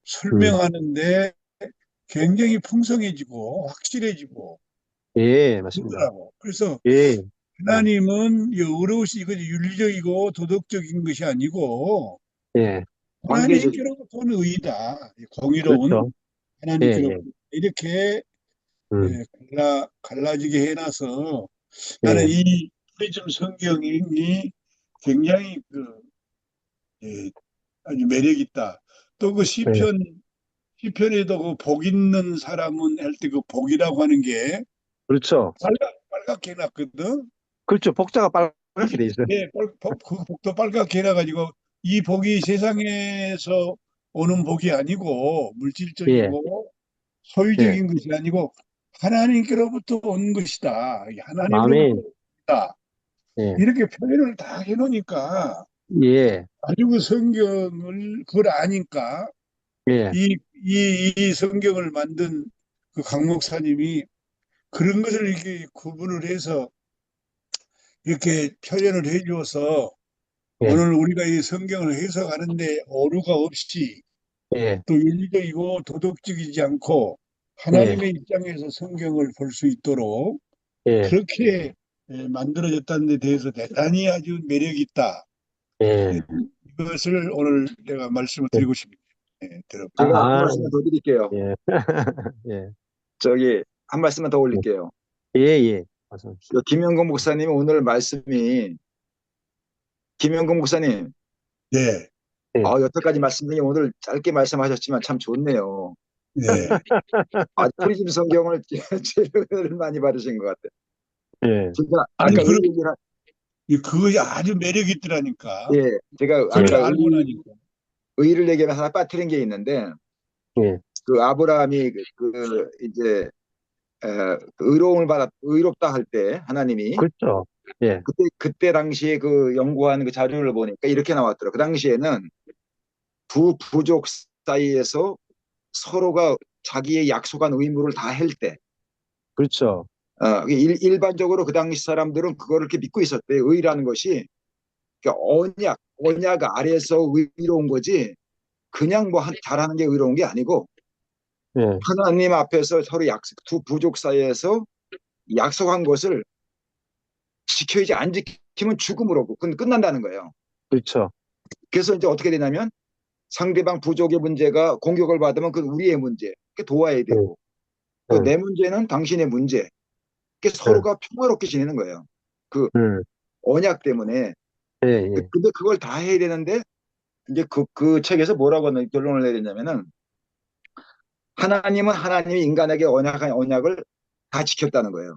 설명하는데 굉장히 풍성해지고 확실해지고 예, 맞습니다. 그러더라고. 그래서 예, 하나님은 이 어려우시 이것이 윤리적이고 도덕적인 것이 아니고 예, 관계적인, 하나님께로부터 온 의이다. 공의로운 그렇죠. 예, 예, 하나님께로부터 이렇게 음, 갈라지게 해놔서 나는 예, 이 프리즘 성경이 굉장히 예, 아주 매력 있다. 또 그 예, 시편 시편에도 그 복 있는 사람은 할 때 그 복이라고 하는 게 그렇죠. 빨갛게 해놨거든. 그렇죠. 복자가 빨갛게 돼 있어요. 네, 그 복도 빨갛게 해놔가지고 이 복이 세상에서 오는 복이 아니고 예, 물질적이고 예. 소유적인 것이 아니고 하나님께로부터 온 것이다. 아멘. 하나님으로부터 온다. 예, 이렇게 표현을 다 해놓으니까 예, 아주 그 성경을 그걸 아니까 예, 이 성경을 만든 그 강 목사님이 그런 것을 이렇게 구분을 해서 이렇게 표현을 해 주어서 예, 오늘 우리가 이 성경을 해석하는데 오류가 없이 예, 또 윤리적이고 도덕적이지 않고 예, 하나님의 입장에서 성경을 볼 수 있도록 예, 그렇게 만들어졌다는 데 대해서 대단히 아주 매력이 있다. 예, 예. 이것을 오늘 내가 말씀을 예. 드리고 싶습니다. 예, 들어보세요. 아, 제가 한 아, 말씀만 더 드릴게요. 예, 예, 저기 한 말씀만 더 올릴게요. 예, 예. 말씀하십시오. 김영건 목사님 오늘 말씀이 김영건 목사님 네, 예. 여태까지 말씀 중에 오늘 짧게 말씀하셨지만 참 좋네요. 네. 프리즘 성경을 제일 많이 받으신 것 같아요. 예, 진짜 아니, 아까 의 얘기를 그것이 아주 매력이 있더라니까. 예, 제가 그걸 아까 알고 나니까. 의를 얘기하면서 하나 빠뜨린 게 있는데 예. 그 아브라함이 이제 의로움을 받았 의롭다 할 때 하나님이 그렇죠. 예, 그때 당시에 그 연구한 그 자료를 보니까 이렇게 나왔더라고. 그 당시에는 두 부족 사이에서 서로가 자기의 약속한 의무를 다 할 때, 그렇죠. 일반적으로 그 당시 사람들은 그거를 이렇게 믿고 있었대. 의라는 것이 그러니까 언약 아래에서 의로운 거지. 그냥 뭐 잘하는 게 의로운 게 아니고 예, 하나님 앞에서 서로 두 부족 사이에서 약속한 것을 지켜야지 안 지키면 죽음으로 그건 끝난다는 거예요. 그렇죠. 그래서 이제 어떻게 되냐면 상대방 부족의 문제가 공격을 받으면 그건 우리의 문제. 그 도와야 예, 되고 예, 또 내 문제는 당신의 문제. 그 예, 서로가 평화롭게 지내는 거예요. 그 예, 언약 때문에. 예, 예. 근데 그걸 다 해야 되는데 이제 그 책에서 뭐라고 결론을 내렸냐면은 하나님은 하나님이 인간에게 언약한 언약을 다 지켰다는 거예요.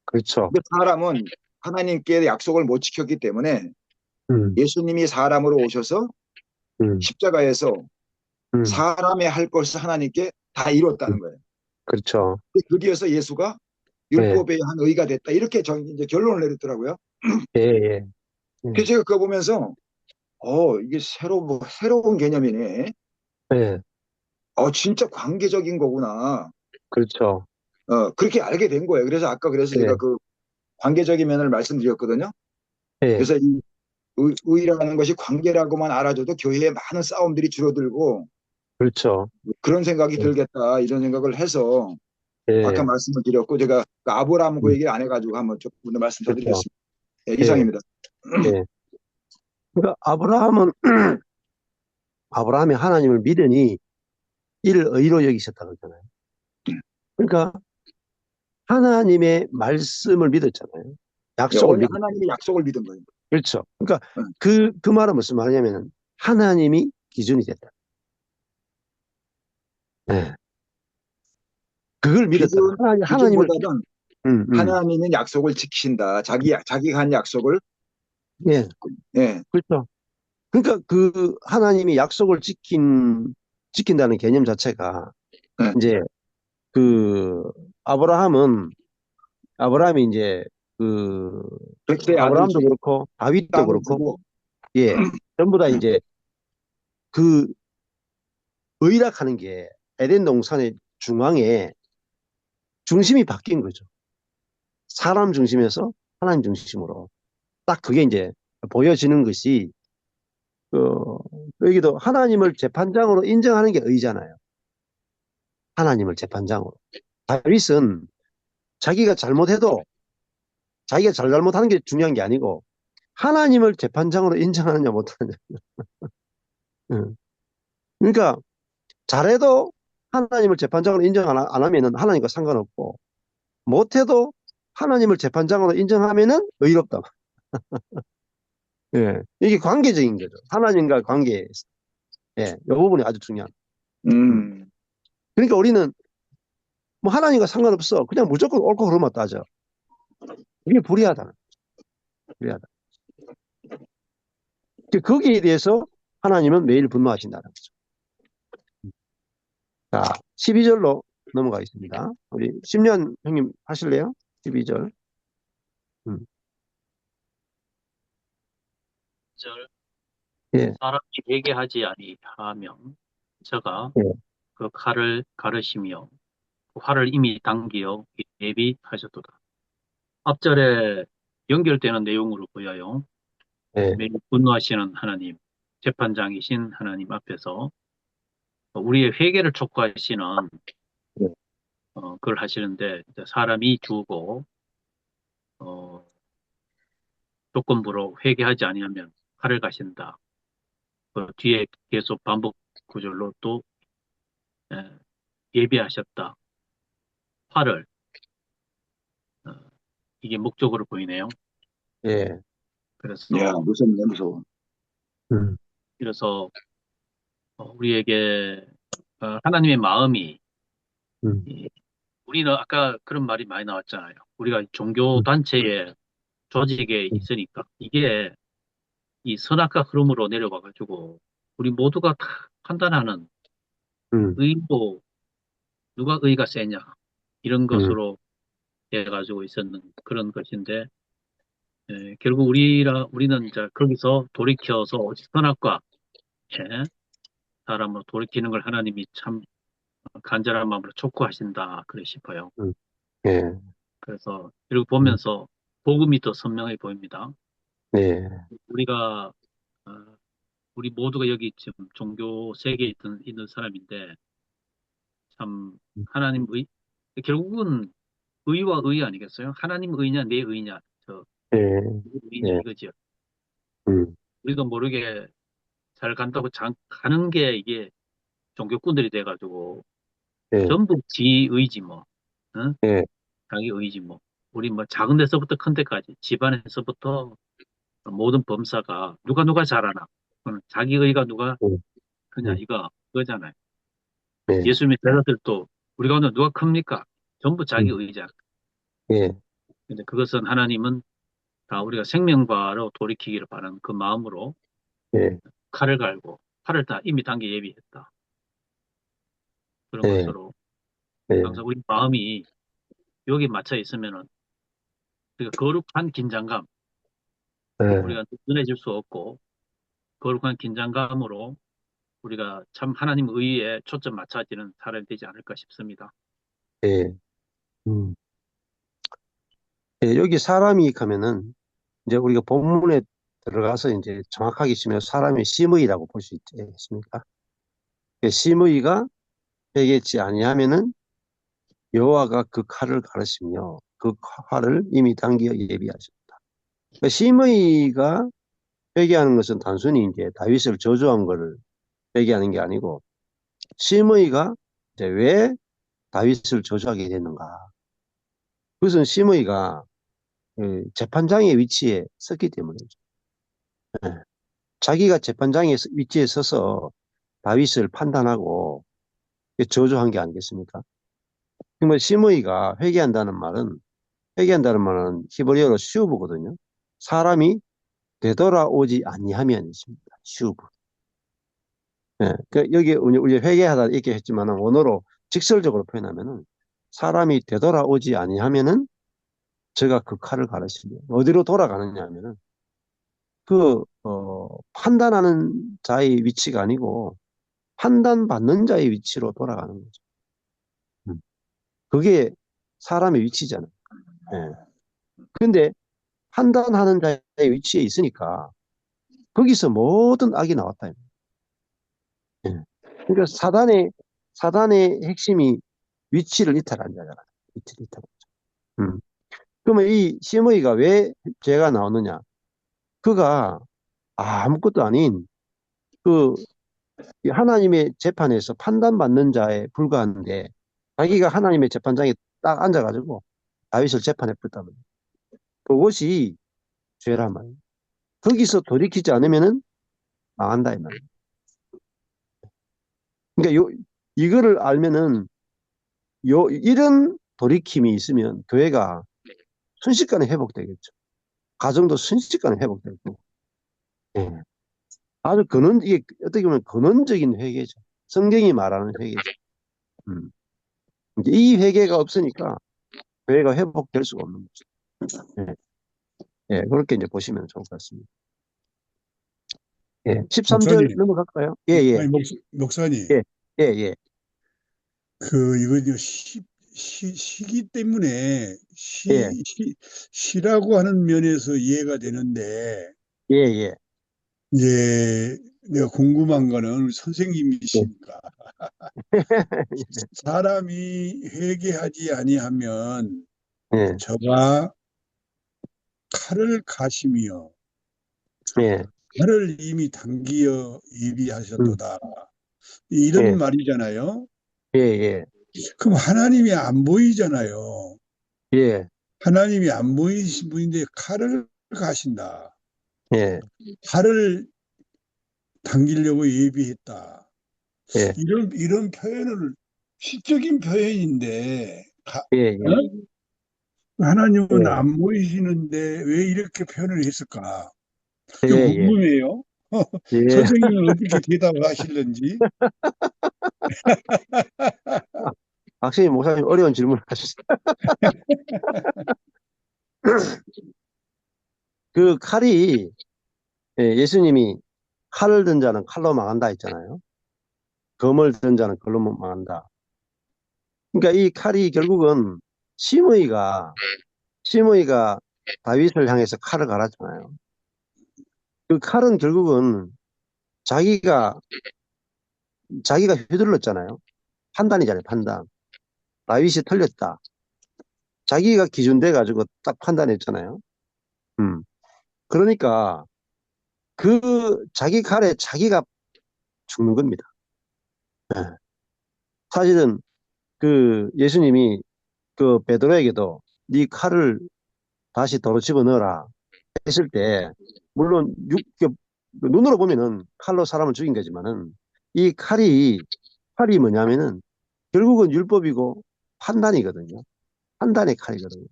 그렇죠. 근데 사람은 하나님께 약속을 못 지켰기 때문에 음, 예수님이 사람으로 오셔서 음, 십자가에서 음. 사람의 할 것을 하나님께 다 이뤘다는 거예요. 그렇죠. 거기에서 예수가 예, 율법에 한 의가 됐다. 이렇게 이제 결론을 내렸더라고요. 예, 예, 그래서 제가 그거 보면서 이게 새로운 개념이네. 예, 진짜 관계적인 거구나. 그렇죠. 그렇게 알게 된 거예요. 그래서 제가 예, 그 관계적인 면을 말씀드렸거든요. 예, 그래서 이 의라는 것이 관계라고만 알아줘도 교회에 많은 싸움들이 줄어들고 그렇죠. 그런 생각이 예, 들겠다 이런 생각을 해서 아까 예, 말씀을 드렸고 제가 그 아브라함 그 음, 얘기를 안 해가지고 한번 조금 더 말씀 더 그렇죠. 드리겠습니다. 예, 예, 이상입니다. 예. 그러니까 아브라함이 하나님을 믿으니 이를 의로 여기셨다 그러잖아요. 그러니까 하나님의 말씀을 믿었잖아요. 약속을 믿었. 하나님의 약속을 믿은 거예요. 그렇죠. 그러니까 응. 그 말은 무슨 말이냐면 하나님이 기준이 됐다. 예. 그걸 믿었다. 하나님을. 기준보다는 음, 음. 하나님은 약속을 지키신다. 자기가 한 약속을 예, 예, 그렇죠. 그러니까 그 하나님이 약속을 지킨다는 개념 자체가 예. 이제 그 아브라함이 이제 그 백세의 아들 아브라함도 중에 그렇고 다윗도 땅을 그렇고 주고 예, 전부 다 이제 그 의락하는 게 에덴 동산의 중앙에 중심이 바뀐 거죠. 사람 중심에서 하나님 중심으로 딱 그게 이제 보여지는 것이 그 여기도 하나님을 재판장으로 인정하는 게 의잖아요. 하나님을 재판장으로. 다윗은 자기가 잘못해도 자기가 잘못하는 게 중요한 게 아니고 하나님을 재판장으로 인정하느냐 못하느냐. 응. 그러니까 잘해도 하나님을 재판장으로 인정 안 하면은 하나님과 상관없고 못해도 하나님을 재판장으로 인정하면은 의롭다. 예. 이게 관계적인 거죠. 하나님과 관계에서. 예. 이 부분이 아주 중요합니다. 음. 음, 그러니까 우리는 뭐 하나님과 상관없어. 그냥 무조건 옳고 그름만 따져. 이게 불의하다. 불의하다. 거기에 대해서 하나님은 매일 분노하신다는 거죠. 자, 12절로 넘어가겠습니다. 우리 10년 형님 하실래요? 12절. 음. 절 예, 사람이 회개하지 아니하면 저가 예, 그 칼을 가르시며 그 활을 이미 당기어 예비하셨도다. 앞절에 연결되는 내용으로 보여요. 예, 매일 분노하시는 하나님, 재판장이신 하나님 앞에서 우리의 회개를 촉구하시는 예, 그걸 하시는데 이제 사람이 죽고 어, 조건부로 회개하지 아니하면 칼을 가신다. 그 뒤에 계속 반복 구절로 또 예, 예비하셨다. 활을 어, 이게 목적으로 보이네요. 예. 야, 그래서 무섭네, 무서워. 음, 그래서 우리에게 하나님의 마음이 음, 우리는 아까 그런 말이 많이 나왔잖아요. 우리가 종교 음, 단체의 조직에 있으니까 이게 이 선악과 흐름으로 내려와 가지고 우리 모두가 다 판단하는 음, 의도 누가 의가 세냐 이런 음, 것으로 돼 가지고 있었는 그런 것인데 결국 우리는 이제 거기서 돌이켜서 오직 선악과 예, 사람으로 돌이키는 걸 하나님이 참 간절한 마음으로 촉구하신다 그래 싶어요. 음, 예, 그래서 이렇게 음, 보면서 복음이 더 선명해 보입니다. 예, 우리가 어, 우리 모두가 여기 지금 종교 세계에 있는 사람인데 참 하나님 결국은 의와 의 아니겠어요? 하나님 의냐 내 의냐 저 예, 누구 의냐 예, 이거죠. 음, 우리도 모르게 잘 간다고 가는 게 이게 종교꾼들이 돼가지고 예, 전부 지 의지 뭐, 응? 예, 자기 의지 뭐. 우리 뭐 작은 데서부터 큰 데까지 집안에서부터 모든 범사가 누가 잘하나 그거는 자기 의가 누가 음, 크냐 음, 이거잖아요. 예, 예수님의 대사들도 우리 가운데 누가 큽니까? 전부 자기 음, 의자. 예, 근데 그것은 하나님은 다 우리가 생명과로 돌이키기를 바라는 그 마음으로 예, 칼을 갈고 팔을 다 이미 당겨 예비했다. 그런 예, 것으로 예, 항상 우리 마음이 여기 맞춰 있으면은 우리가 거룩한 긴장감 예, 우리가 눈해질 수 없고 거룩한 긴장감으로 우리가 참 하나님 의에 초점 맞춰지는 사람이 되지 않을까 싶습니다. 예, 음. 예, 여기 사람이 가면은 이제 우리가 본문에 들어가서 이제 정확하게 치면 사람의 심의라고 볼 수 있겠습니까? 심의가 회개치 아니하면은 여호와가 그 칼을 가르시며 그 활을 이미 당겨 예비하셨다. 그러니까 심의가 회개하는 것은 단순히 이제 다윗을 저주한 거를 회개하는 게 아니고 심의가 이제 왜 다윗을 저주하게 됐는가? 그것은 심의가 그 재판장의 위치에 섰기 때문이죠. 예. 자기가 재판장의 위치에 서서 다윗을 판단하고 저주한 게 아니겠습니까? 그러면 심의가 회개한다는 말은 히브리어로 슈브거든요. 사람이 되돌아오지 아니하면 있습니다. 슈브. 예, 여기 우리 회개하다 이렇게 했지만은 원어로 직설적으로 표현하면은 사람이 되돌아오지 아니하면은 제가 그 칼을 가르치며 어디로 돌아가느냐 하면은 판단하는 자의 위치가 아니고 판단받는 자의 위치로 돌아가는 거죠. 음. 그게 사람의 위치잖아요. 예. 근데 판단하는 자의 위치에 있으니까 거기서 모든 악이 나왔다. 예. 그러니까 사단의 핵심이 위치를 이탈한 자잖아요. 위치를 이탈한 자. 그러면 이 심의가 왜 죄가 나오느냐? 그가 아무것도 아닌 그 하나님의 재판에서 판단받는 자에 불과한데 자기가 하나님의 재판장에 딱 앉아가지고 다윗을 재판해 버렸다면 그것이 죄란 말이에요. 거기서 돌이키지 않으면은 망한다 이 말이에요. 그러니까 이거를 알면은 이런 돌이킴이 있으면 교회가 순식간에 회복되겠죠. 가정도 순식간에 회복되고. 예. 아주 이게 어떻게 보면 근원적인 회개죠. 성경이 말하는 회개죠. 음. 이제 이 회개가 없으니까 교회가 회복될 수가 없는 거죠. 예. 예, 그렇게 이제 보시면 좋을 것 같습니다. 예, 13절 목사님, 넘어갈까요? 예, 예, 아니, 목사님, 예, 예, 예, 이거 이제 시기 때문에 예, 시라고 하는 면에서 이해가 되는데, 예, 예, 이제 내가 궁금한 거는 예, 선생님이시니까 사람이 회개하지 아니하면 예, 저가 칼을 가시며 예, 칼을 이미 당기어 음, 예비하셨도다. 이런 예, 말이잖아요. 예, 예, 그럼 하나님이 안 보이잖아요. 예, 하나님이 안 보이신 분인데 칼을 가신다. 예, 칼을 당기려고 예비했다. 예, 이런 표현을 시적인 표현인데 예, 예, 어? 하나님은 예, 안 보이시는데 왜 이렇게 표현을 했을까? 예, 좀 예, 궁금해요. 예. 선생님은 어떻게 대답을 하실는지. 박신희 목사님 어려운 질문을 하셨어요. 그 칼이, 예수님이 칼을 든 자는 칼로 망한다 했잖아요. 검을 든 자는 걸로 망한다. 그러니까 이 칼이 결국은 심의가 시므이가 다윗을 향해서 칼을 갈았잖아요. 그 칼은 결국은 자기가 휘둘렀잖아요. 판단이잖아요, 판단. 다윗이 틀렸다. 자기가 기준돼 가지고 딱 판단했잖아요. 음. 그러니까 그 자기 칼에 자기가 죽는 겁니다. 예. 사실은 그 예수님이 그 베드로에게도 네 칼을 다시 도로 집어넣어라 했을 때 물론 눈으로 보면은 칼로 사람을 죽인 거지만은 이 칼이 뭐냐면은 결국은 율법이고 판단이거든요. 판단의 칼이거든요.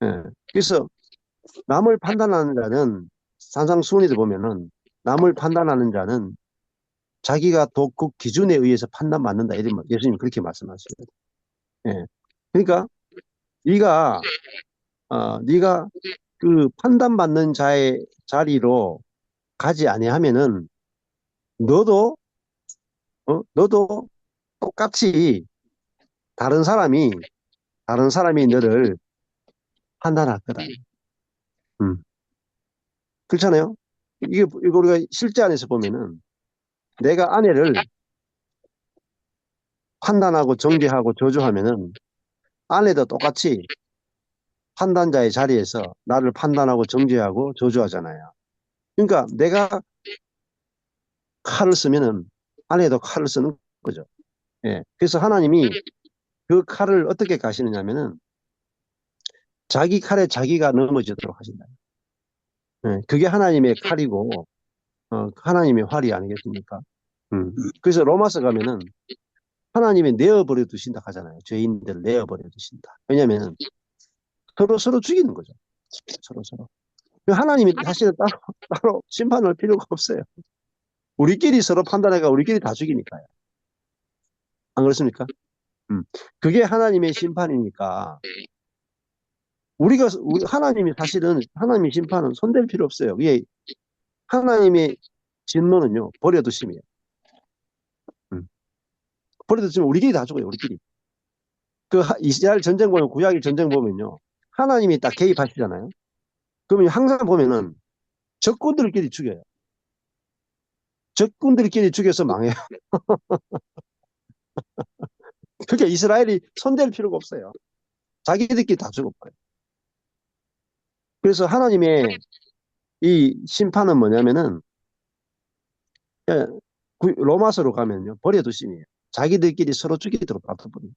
예. 그래서 남을 판단하는 자는 산상수훈에도 보면은 남을 판단하는 자는 자기가 그 기준에 의해서 판단받는다. 이런 예수님 그렇게 말씀하시거든요. 예. 그러니까 네가 네가 그 판단받는 자의 자리로 가지 아니하면은 너도 너도 똑같이 다른 사람이 너를 판단할 거다. 음. 그렇잖아요. 이거 우리가 실제 안에서 보면은 내가 아내를 판단하고 정죄하고 저주하면은 아내도 똑같이 판단자의 자리에서 나를 판단하고 정죄하고 저주하잖아요. 그러니까 내가 칼을 쓰면은 아내도 칼을 쓰는 거죠. 예. 그래서 하나님이 그 칼을 어떻게 가시느냐면은 자기 칼에 자기가 넘어지도록 하신다. 예. 그게 하나님의 칼이고 하나님의 활이 아니겠습니까? 그래서 로마서 가면은 하나님이 내어버려 두신다 하잖아요. 죄인들을 내어버려 두신다. 왜냐하면 서로 죽이는 거죠. 서로. 하나님이 사실은 따로 심판할 필요가 없어요. 우리끼리 서로 판단해가 우리끼리 다 죽이니까요. 안 그렇습니까? 그게 하나님의 심판이니까 하나님이 사실은 하나님의 심판은 손댈 필요 없어요. 이게 하나님의 진노는요 버려두심이에요. 버려두시면 우리끼리 다 죽어요. 우리끼리. 그 이스라엘 전쟁 보면 구약의 전쟁 보면요 하나님이 딱 개입하시잖아요. 그러면 항상 보면은 적군들끼리 죽여요. 적군들끼리 죽여서 망해요. 그러니까 이스라엘이 손댈 필요가 없어요. 자기들끼리 다 죽어버려요. 그래서 하나님의 이 심판은 뭐냐면은 예, 로마서로 가면요 버려두심이에요. 자기들끼리 서로 죽이도록 놔둬버려요.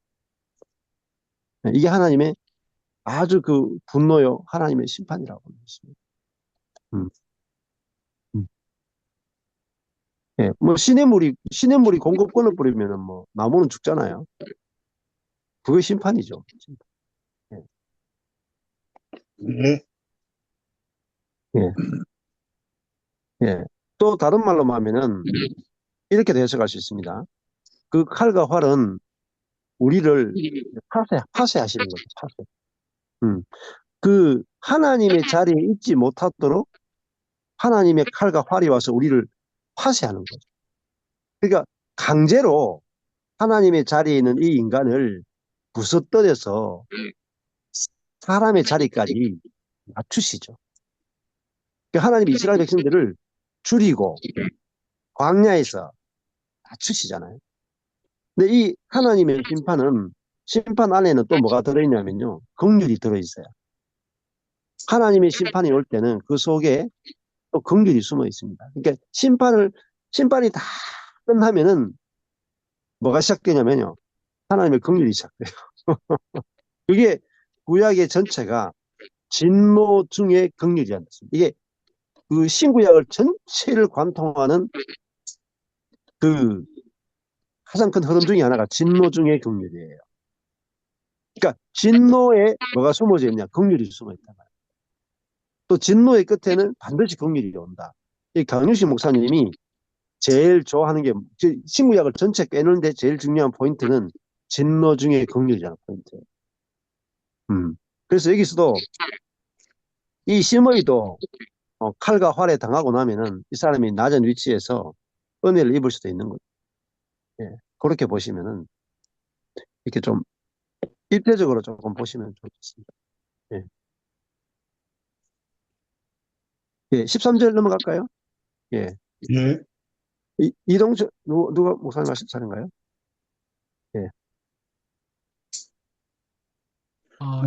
이게 하나님의 아주 그 분노요 하나님의 심판이라고 하는 것입니다. 음, 음. 예, 예, 뭐 시냇물이 공급 끊어버리면은 뭐 나무는 죽잖아요. 그게 심판이죠. 예, 네. 예, 예. 또 다른 말로 하면은 이렇게 해석할 수 있습니다. 그 칼과 활은 우리를 파쇄하시는 거죠. 파쇄. 음. 그 하나님의 자리에 있지 못하도록 하나님의 칼과 활이 와서 우리를 파쇄하는 거죠. 그러니까 강제로 하나님의 자리에 있는 이 인간을 부서뜨려서 사람의 자리까지 맞추시죠. 그러니까 하나님이 이스라엘 백성들을 줄이고 광야에서 맞추시잖아요. 근데 이 하나님의 심판 안에는 또 뭐가 들어있냐면요. 긍휼이 들어있어요. 하나님의 심판이 올 때는 그 속에 또 긍휼이 숨어 있습니다. 그러니까 심판이 다 끝나면은 뭐가 시작되냐면요. 하나님의 긍휼이 시작돼요. 그게 구약의 전체가 진노 중에 긍휼이라는 뜻입니다. 이게 그 신구약을 전체를 관통하는 그 가장 큰 흐름 중에 하나가 진노 중에 긍휼이에요. 그러니까 진노에 뭐가 숨어져 있냐? 긍휼이 숨어 있단 말이에요. 또 진노의 끝에는 반드시 긍휼이 온다. 이 강윤식 목사님이 제일 좋아하는 게 신구약을 전체 빼는데 제일 중요한 포인트는 진노 중에 긍휼이라는 포인트예요. 그래서 여기서도 이 심의도 칼과 활에 당하고 나면은 이 사람이 낮은 위치에서 은혜를 입을 수도 있는 거죠. 예, 그렇게 보시면은 이렇게 좀 입체적으로 조금 보시면 좋겠습니다. 예, 예, 13절 넘어갈까요? 예, 예. 이동철 누가 목사님 하신 차례인가요? 예,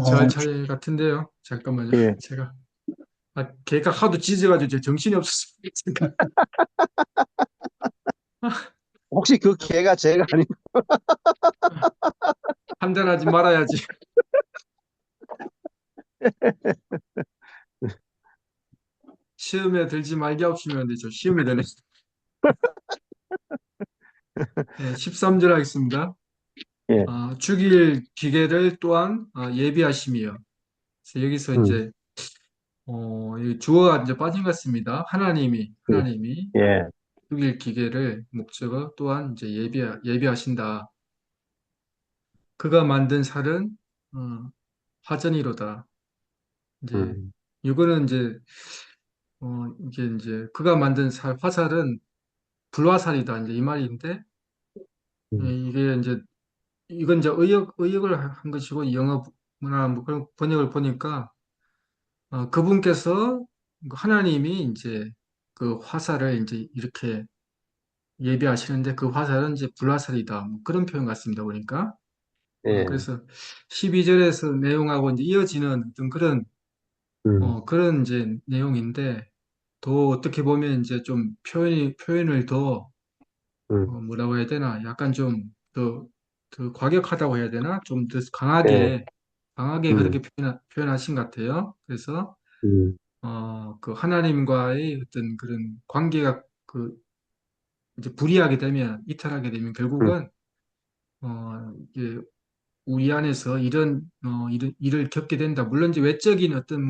잘 어, 차례 같은데요. 잠깐만요. 예. 제가 걔가 하도 짖어가지고 제 정신이 없었습니다. 잠깐. 혹시 그 개가 제가 아닌 판단하지 말아야지. 시험에 들지 말게 없으면 저 시험에 되네. 네, 13절 하겠습니다. 예, 죽일 기계를 또한 예비하심이요. 그래서 여기서 음, 이제 이 주어가 이제 빠진 것 같습니다. 예, 하나님이 예, 죽일 기계를 목적어 또한 이제 예비하신다. 그가 만든 살은 어, 화전이로다. 이제 음, 이거는 이제 이게 이제 그가 만든 화살은 불화살이다. 이제 이 말인데 음, 이게 이제 이건 이제 의역을 한 것이고 영어나 뭐 그런 번역을 보니까 그분께서 하나님이 이제 그 화살을 이제 이렇게 예비하시는데 그 화살은 이제 불화살이다. 뭐 그런 표현 같습니다. 보니까. 예, 그래서 12절에서 내용하고 이제 이어지는 어떤 음, 그런 이제 내용인데 더 어떻게 보면 이제 좀 표현을 더 음, 뭐라고 해야 되나? 약간 좀 더 과격하다고 해야 되나? 좀 더 예, 강하게 음, 그렇게 표현하신 것 같아요. 그래서 음, 그 하나님과의 어떤 그런 관계가 이제 불이하게 되면, 이탈하게 되면 음, 결국은, 이게 우리 안에서 이런 일을 겪게 된다. 물론 이제 외적인 어떤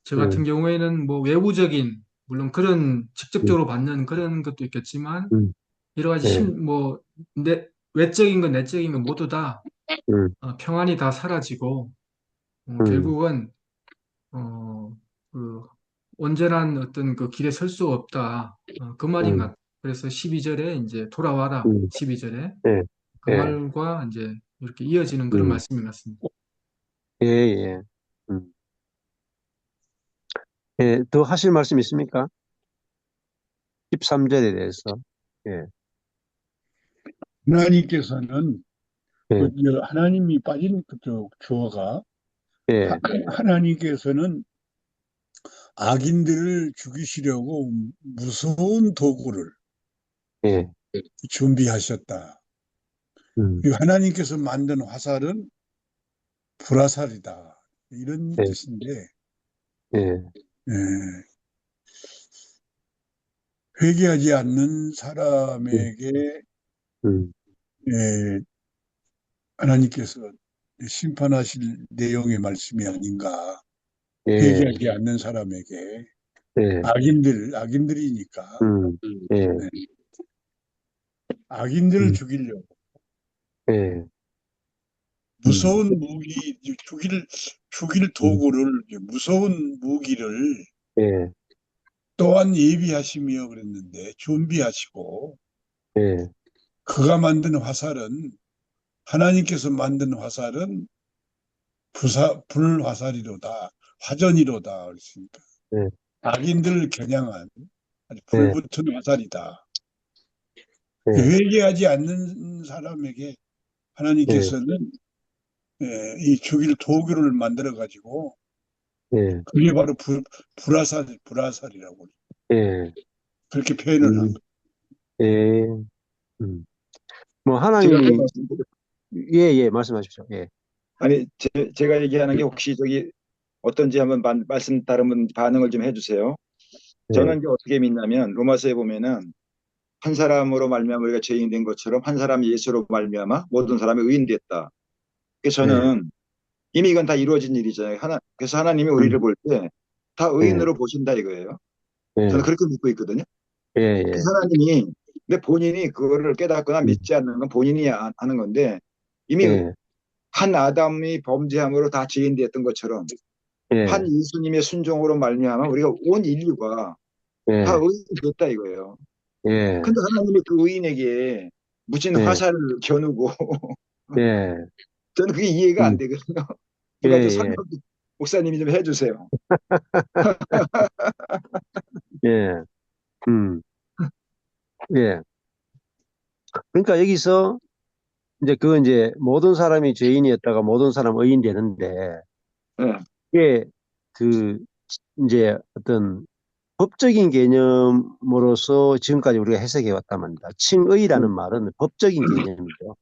저 같은 음, 경우에는 뭐 외부적인, 물론 그런 음, 직접적으로 받는 그런 것도 있겠지만, 음, 여러 가지 예, 외적인 건 내적인 건 모두 다 음, 평안이 다 사라지고, 음, 결국은, 어, 그, 온전한 어떤 그 길에 설 수 없다. 그 말인 것 음, 같아요. 그래서 12절에 이제 돌아와라. 음, 12절에 예, 그 예, 말과 이제 이렇게 이어지는 그런 음, 말씀인 것 같습니다. 예, 예, 음. 예, 더 하실 말씀 있습니까? 13절에 대해서. 예, 하나님께서는 예, 하나님이 빠진 그쪽 주어가 예, 하나님께서는 악인들을 죽이시려고 무서운 도구를 예, 준비하셨다. 음, 이 하나님께서 만든 화살은 불화살이다. 이런 예, 뜻인데, 예, 예, 회개하지 않는 사람에게 음, 예, 하나님께서 심판하실 내용의 말씀이 아닌가. 예, 회개하지 않는 사람에게 예, 악인들이니까 예, 네, 악인들을 음, 죽이려고 예, 음, 무서운 무기 죽일 음, 도구를 무서운 무기를 예, 또한 예비하시며 그랬는데 준비하시고 예, 그가 만든 화살은 하나님께서 만든 화살은 불화살이로다 화전이로다 그랬으니까 예, 악인들을 겨냥한 아주 예, 불붙은 화살이다. 예, 회개하지 않는 사람에게 예, 하나님께서는 이 죽일 도구를 만들어 가지고 예, 그게 바로 불화살이라고 예, 그렇게 표현을 한 음, 거예요. 예, 뭐 제가 그 하나님이 말씀, 예, 예, 말씀하십시오. 예, 아니, 제가 얘기하는 게 혹시 저기 어떤지 한번 말씀 따르면 반응을 좀 해주세요. 예, 저는 이제 어떻게 믿냐면 로마서에 보면은 한 사람으로 말미암아 우리가 죄인 된 것처럼 한 사람이 예수로 말미암아 모든 사람이 의인 됐다. 그래서 예, 저는 이미 이건 다 이루어진 일이잖아요. 그래서 하나님이 우리를 음, 볼 때 다 예, 의인으로 보신다 이거예요. 저는 예, 그렇게 믿고 있거든요. 예, 그래서 예, 하나님이 근데 본인이 그거를 깨닫거나 음, 믿지 않는 건 본인이 하는 건데 이미 예, 한 아담이 범죄함으로 다 죄인 되었던 것처럼 한 예, 예수님의 순종으로 말미암아 우리가 온 인류가 다 예, 의인이 됐다 이거예요. 예, 근데 하나님이 그 의인에게 묻힌 예, 화살을 겨누고 예, 저는 그게 이해가 안 음, 되거든요. 예, 누가 좀 설명 예, 목사님이 좀 해주세요. 예, 음, 예. 그러니까 여기서 이제 그건 이제 모든 사람이 죄인이었다가 모든 사람 의인 되는데 예. 이게 그 이제 어떤 법적인 개념으로서 지금까지 우리가 해석해 왔단 말입니다. 칭의라는 말은 법적인 개념이죠.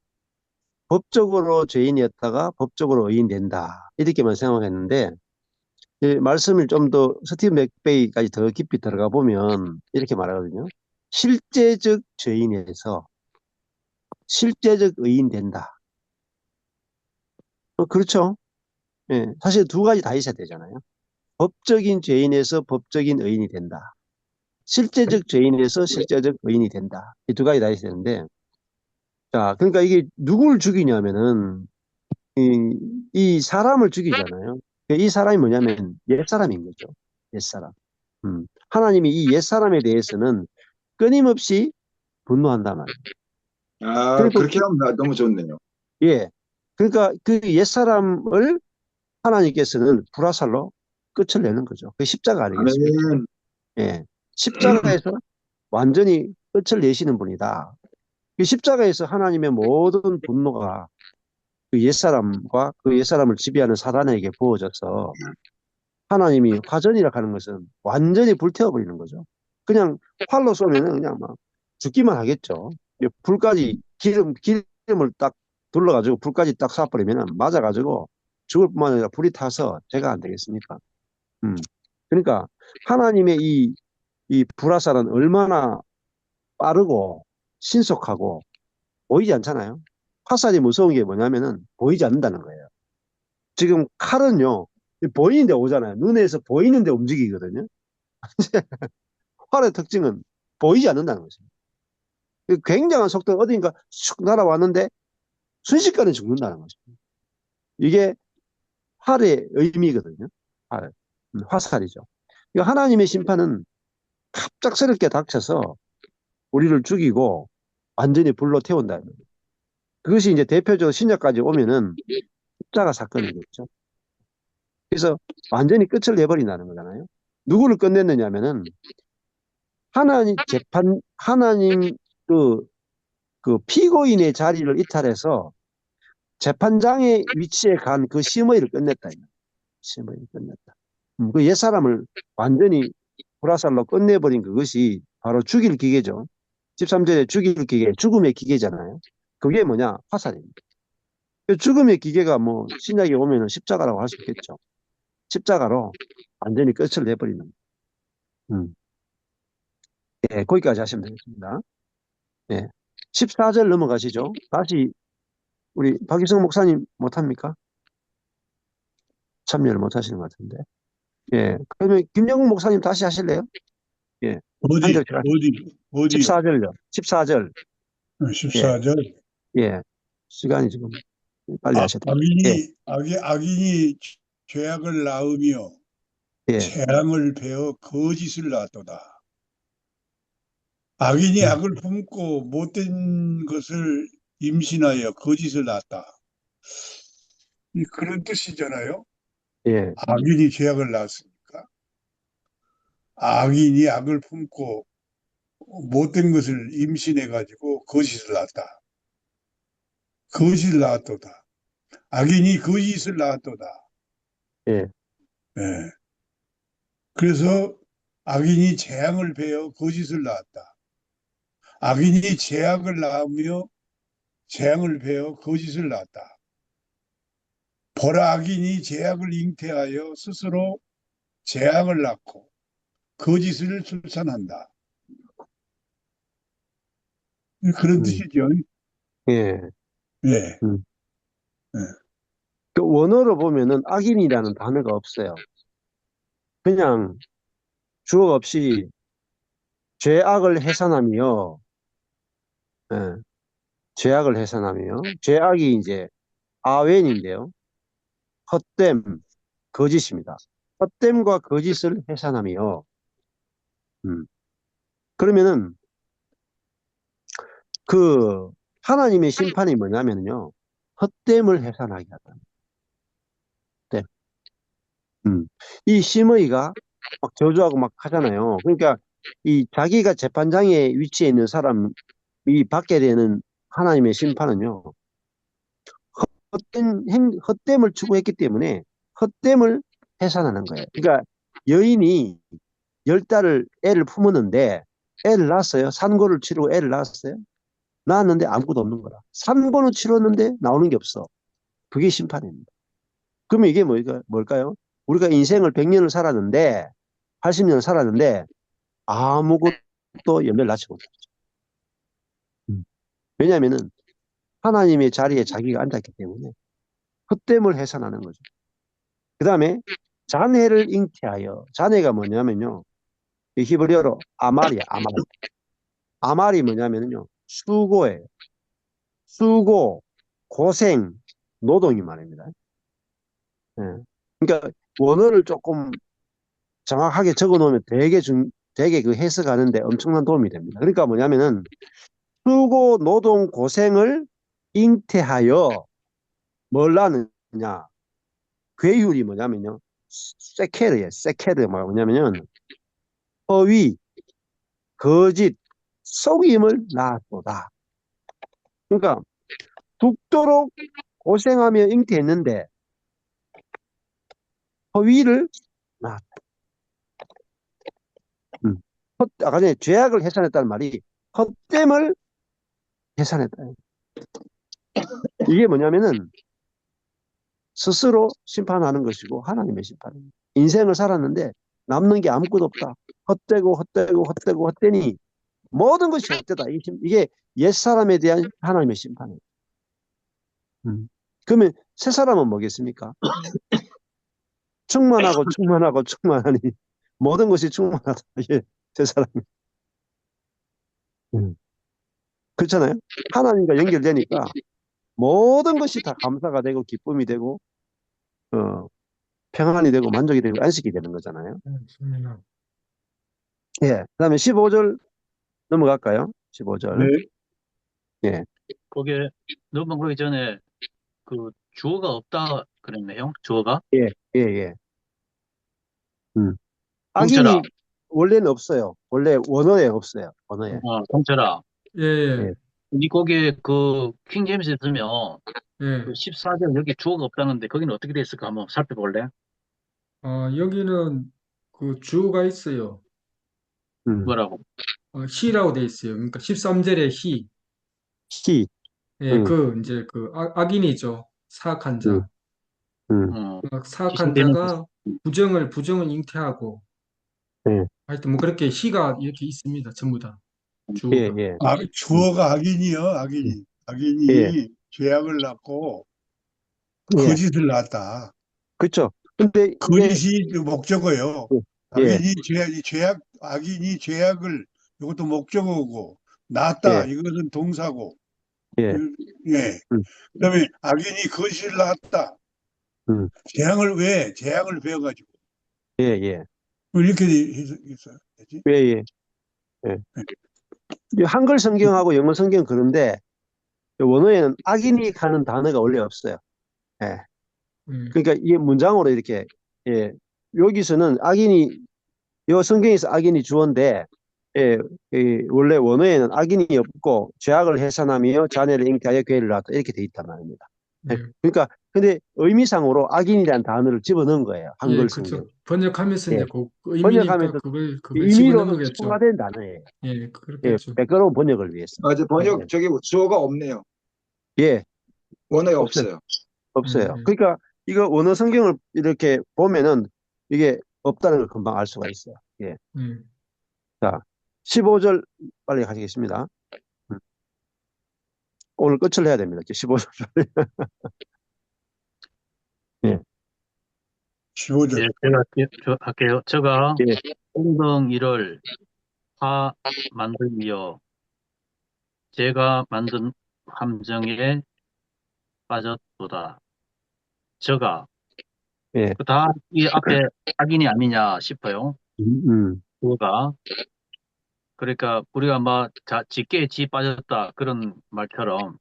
법적으로 죄인이었다가 법적으로 의인 된다. 이렇게만 생각했는데 이 말씀을 좀 더 스티브 맥베이까지 더 깊이 들어가 보면 이렇게 말하거든요. 실제적 죄인에서 실제적 의인 된다. 그렇죠. 예, 사실 두 가지 다 있어야 되잖아요. 법적인 죄인에서 법적인 의인이 된다. 실제적 죄인에서 실제적 의인이 된다. 이 두 가지 다 있어야 되는데, 자, 그러니까 이게 누굴 죽이냐면은, 이 사람을 죽이잖아요. 이 사람이 뭐냐면 옛사람인 거죠. 옛사람. 하나님이 이 옛사람에 대해서는 끊임없이 분노한단 말이에요. 아, 그리고 그렇게 하면 너무 좋네요. 예. 그러니까 그 옛사람을 하나님께서는 불화살로 끝을 내는 거죠. 그 십자가 아니겠습니까? 아멘. 예. 십자가에서 완전히 끝을 내시는 분이다. 그 십자가에서 하나님의 모든 분노가 그 옛사람과 그 옛사람을 지배하는 사단에게 부어져서 하나님이 화전이라 하는 것은 완전히 불태워버리는 거죠. 그냥 활로 쏘면은 그냥 막 죽기만 하겠죠. 불까지 기름을 딱 둘러가지고 불까지 딱 쏴버리면은 맞아가지고 죽을 뿐만 아니라 불이 타서 죄가 안 되겠습니까? 음. 그러니까 하나님의 이 불화살은 얼마나 빠르고 신속하고 보이지 않잖아요. 화살이 무서운 게 뭐냐면은 보이지 않는다는 거예요. 지금 칼은요, 보이는데 오잖아요. 눈에서 보이는데 움직이거든요. 활의 특징은 보이지 않는다는 거죠. 굉장한 속도 어딘가 슉 날아왔는데 순식간에 죽는다는 거죠. 이게 활의 의미거든요. 활. 화살이죠. 하나님의 심판은 갑작스럽게 닥쳐서 우리를 죽이고 완전히 불로 태운다. 그것이 이제 대표적으로 신약까지 오면은 십자가 사건이겠죠. 그래서 완전히 끝을 내버린다는 거잖아요. 누구를 끝냈느냐면은 하나님 그 피고인의 자리를 이탈해서 재판장의 위치에 간 그 심의를 끝냈다. 심의를 끝냈다. 그 옛사람을 완전히 불화살로 끝내버린 그것이 바로 죽일 기계죠. 13절에 죽일 기계, 죽음의 기계잖아요. 그게 뭐냐? 화살입니다. 그 죽음의 기계가 뭐 신약에 오면은 십자가라고 할 수 있겠죠. 십자가로 완전히 끝을 내버리는. 음. 예, 거기까지 하시면 되겠습니다. 예. 14절 넘어가시죠. 다시 우리 박유성 목사님 못합니까? 참여를 못 하시는 것 같은데. 예. 그러면 김영국 목사님 다시 하실래요? 예. 한 어디, 절씩 하세요. 어디요? 14절요. 14절. 예. 14절. 예. 시간이 지금 빨리 하셔야 돼요. 예. 악인이 죄악을 낳으며 예. 재앙을 베어 거짓을 낳도다. 악인이 음. 악을 품고 못된 것을 임신하여 거짓을 낳았다. 그런 뜻이잖아요. 예. 악인이 죄악을 낳았으니까. 악인이 악을 품고 못된 것을 임신해가지고 거짓을 낳았다. 거짓을 낳았도다. 악인이 거짓을 낳았도다. 예. 예. 그래서 악인이 재앙을 베어 거짓을 낳았다. 악인이 죄악을 낳으며 재앙을 베어 거짓을 낳았다. 보라, 악인이 죄악을 잉태하여 스스로 재앙을 낳고 거짓을 출산한다. 그런 음. 뜻이죠. 예. 예. 음. 예. 그 원어로 보면은 악인이라는 단어가 없어요. 그냥 주어 없이 죄악을 해산하며, 예. 죄악을 해산하며, 죄악이 이제 아웬인데요. 헛됨, 거짓입니다. 헛됨과 거짓을 해산하며, 음. 그러면은 그 하나님의 심판이 뭐냐면요. 헛됨을 해산하게 하다. 네. 이 심의가 막 저주하고 막 하잖아요. 그러니까 이 자기가 재판장에 위치해 있는 사람이 받게 되는 하나님의 심판은요. 헛됨을 추구했기 때문에 헛됨을 해산하는 거예요. 그러니까 여인이 10달을 애를 품었는데 애를 낳았어요. 산고를 치르고 애를 낳았어요. 낳았는데 아무것도 없는 거라. 산고는 치렀는데 나오는 게 없어. 그게 심판입니다. 그러면 이게 뭘까요? 우리가 인생을 100년을 살았는데 80년을 살았는데 아무것도 열매를 낳지 못했죠. 왜냐하면은 하나님의 자리에 자기가 앉았기 때문에 헛됨을 해산하는 거죠. 그 다음에 잔해를 잉태하여, 잔해가 뭐냐면요, 이 히브리어로 아말이야, 아말. 아말이 뭐냐면요, 수고예요. 수고, 고생, 노동이 말입니다. 예. 그러니까 원어를 조금 정확하게 적어 놓으면 되게 그 해석하는데 엄청난 도움이 됩니다. 그러니까 뭐냐면은 수고, 노동, 고생을 잉태하여 뭘 낳느냐. 괴율이 뭐냐면요. 세케르예요. 세케르 뭐냐면은 허위, 거짓, 속임을 낳았도다. 그러니까 죽도록 고생하며 잉태했는데 허위를 낳았다. 아까 전에 죄악을 해산했다는 말이 헛됨을 해산했다. 이게 뭐냐면은 스스로 심판하는 것이고 하나님의 심판입니다. 인생을 살았는데 남는 게 아무것도 없다. 헛되고 헛되고 헛되고 헛되니 모든 것이 헛되다. 이게 옛사람에 대한 하나님의 심판이에요. 그러면 새 사람은 뭐겠습니까? 충만하고 충만하고 충만하니 모든 것이 충만하다. 이게 새 사람이. 그렇잖아요. 하나님과 연결되니까 모든 것이 다 감사가 되고 기쁨이 되고 평안이 되고 만족이 되고 안식이 되는 거잖아요. 예. 그다음에 15절 넘어갈까요? 15절. 네. 예. 거기에 넘어가기 전에 그 주어가 없다 그랬네요. 주어가. 예. 예. 예. 동철아, 악인이 원래는 없어요. 원래 원어에 없어요. 원어에. 동철아. 예, 예, 예. 이 거기에 그 킹제임스에 쓰면 예. 그 14절 여기 주어가 없다는데 거기는 어떻게 돼 있을까 한번 살펴볼래? 여기는 그 주어가 있어요. 음. 뭐라고? 히라고 돼 있어요. 그러니까 13절에 히. 히. 예, 음. 그 이제 그 악인이죠. 사악한 음. 자. 음. 사악한 지성되는 자가 부정을 잉태하고 예. 하여튼 뭐 그렇게 시가 이렇게 있습니다. 전부 다 예, 주어가. 예, 주어가 악인이요, 음, 악인이. 예, 악인이 죄악을 낳고 예. 거짓을 낳았다. 그렇죠. 근데 이게, 거짓이 목적어요. 예, 악인이 죄악을, 이것도 목적어고, 낳았다. 예, 이것은 동사고, 예, 예. 음, 그다음에 악인이 거짓을 낳았다. 음, 재앙을 베어가지고. 예, 예, 뭐 이렇게 해서 되지? 예, 예, 예. 이 한글 성경하고 영어 성경은 그런데 원어에는 악인이 하는 단어가 원래 없어요. 예. 음, 그러니까 이게 문장으로 이렇게, 예. 여기서는 악인이, 요 성경에서 악인이 주어인데, 예, 원래 원어에는 악인이 없고 죄악을 해산하며 자녀를 잉태하여 교회를 낳았다. 이렇게 돼 있단 말입니다. 예. 네. 그러니까, 근데 의미상으로 악인이라는 단어를 집어넣은 거예요. 예, 한글 성경. 그렇죠. 번역하면서 예. 이제 그 의미니까 번역하면서 그걸 집어넣은 임의로 거겠죠. 첨가된 단어예요. 예, 예, 그렇겠죠. 매끄러운 번역을 위해서. 이제 예, 번역 저기 주어가 없네요. 예, 원어에 없어요. 없어요. 없어요. 음, 그러니까 이거 원어 성경을 이렇게 보면은 이게 없다는 걸 금방 알 수가 있어요. 예. 음. 자, 15절 빨리 가시겠습니다. 음. 오늘 끝을 해야 됩니다. 15절. 예, 15절. 예, 제가 할게요. 제가 예, 엉덩이를 파 만들며 제가 만든 함정에 빠졌도다. 저가 예. 그 다 이 앞에 악인이 아니냐 싶어요. 음, 음, 저가 그러니까 우리가 막 쥐깨에 쥐 빠졌다 그런 말처럼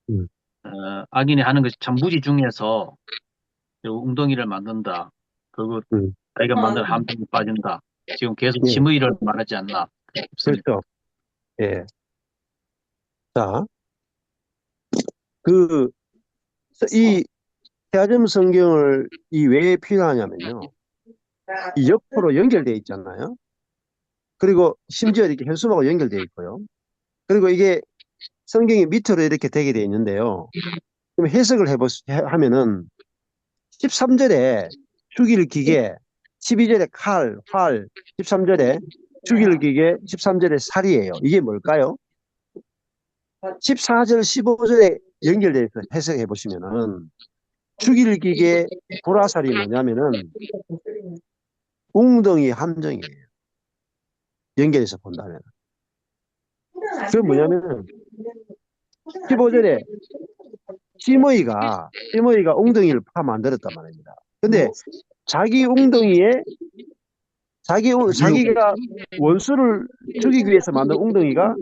음, 악인이 하는 것이 참 무지 중에서 웅덩이를 만든다. 그리고 음. 자기가 만든 함정에 빠진다. 지금 계속 예, 짐의를 말하지 않나 싶습니다. 그렇죠. 예. 자, 그, 이 대화점 성경을 이 왜 필요하냐면요. 이 옆으로 연결되어 있잖아요. 그리고 심지어 이렇게 현수막으로 연결되어 있고요. 그리고 이게 성경이 밑으로 이렇게 되게 되어 있는데요. 그럼 해석을 하면은 13절에 죽일 기계, 12절에 칼, 활, 13절에 죽일 기계, 13절에 살이에요. 이게 뭘까요? 14절, 15절에 연결돼서 해석해 보시면은 죽일 기계, 불화살이 뭐냐면은 웅덩이 함정이에요. 연결해서 본다면. 그 뭐냐면은 15절에 시므이가 웅덩이를 파 만들었단 말입니다. 근데 자기 웅덩이에 자기가 원수를 죽이기 위해서 만든 웅덩이가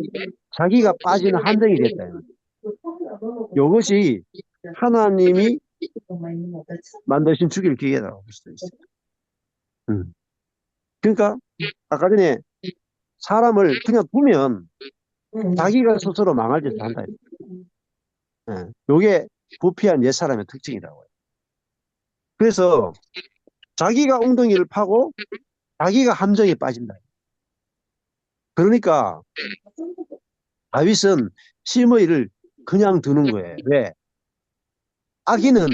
자기가 빠지는 함정이 됐다. 이것이 하나님이 만드신 죽일 기계라고 볼 수도 있어요. 그러니까 아까 전에 사람을 그냥 두면 자기가 스스로 망할 짓을 한다. 이게 부패한 옛사람의 특징이라고요. 그래서 자기가 웅덩이를 파고 자기가 함정에 빠진다. 그러니까 다윗은 시므이를 그냥 두는 거예요. 왜? 악인은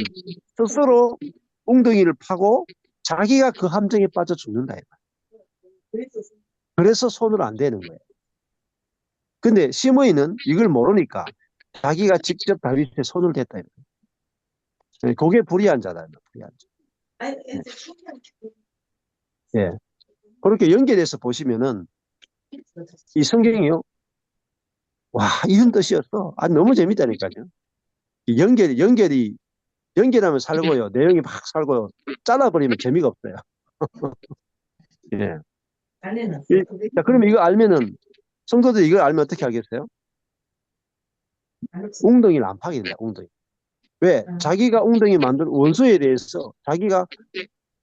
스스로 웅덩이를 파고 자기가 그 함정에 빠져 죽는다. 그래서 손을 안 대는 거예요. 근데 시므이는 이걸 모르니까 자기가 직접 다윗의 손을 댔다. 그게 불의한 자다. 불의한 자. 예. 그렇게 연결해서 보시면은 이 성경이요. 와, 이런 뜻이었어. 아, 너무 재밌다니까요. 연결하면 살고요. 내용이 막 살고요. 잘라버리면 재미가 없어요. 예. 자, 그러면 이거 알면은, 성도들이 이걸 알면 어떻게 하겠어요? 웅덩이를 안 파게 된다, 웅덩이. 왜? 자기가 웅덩이 만든 원수에 대해서 자기가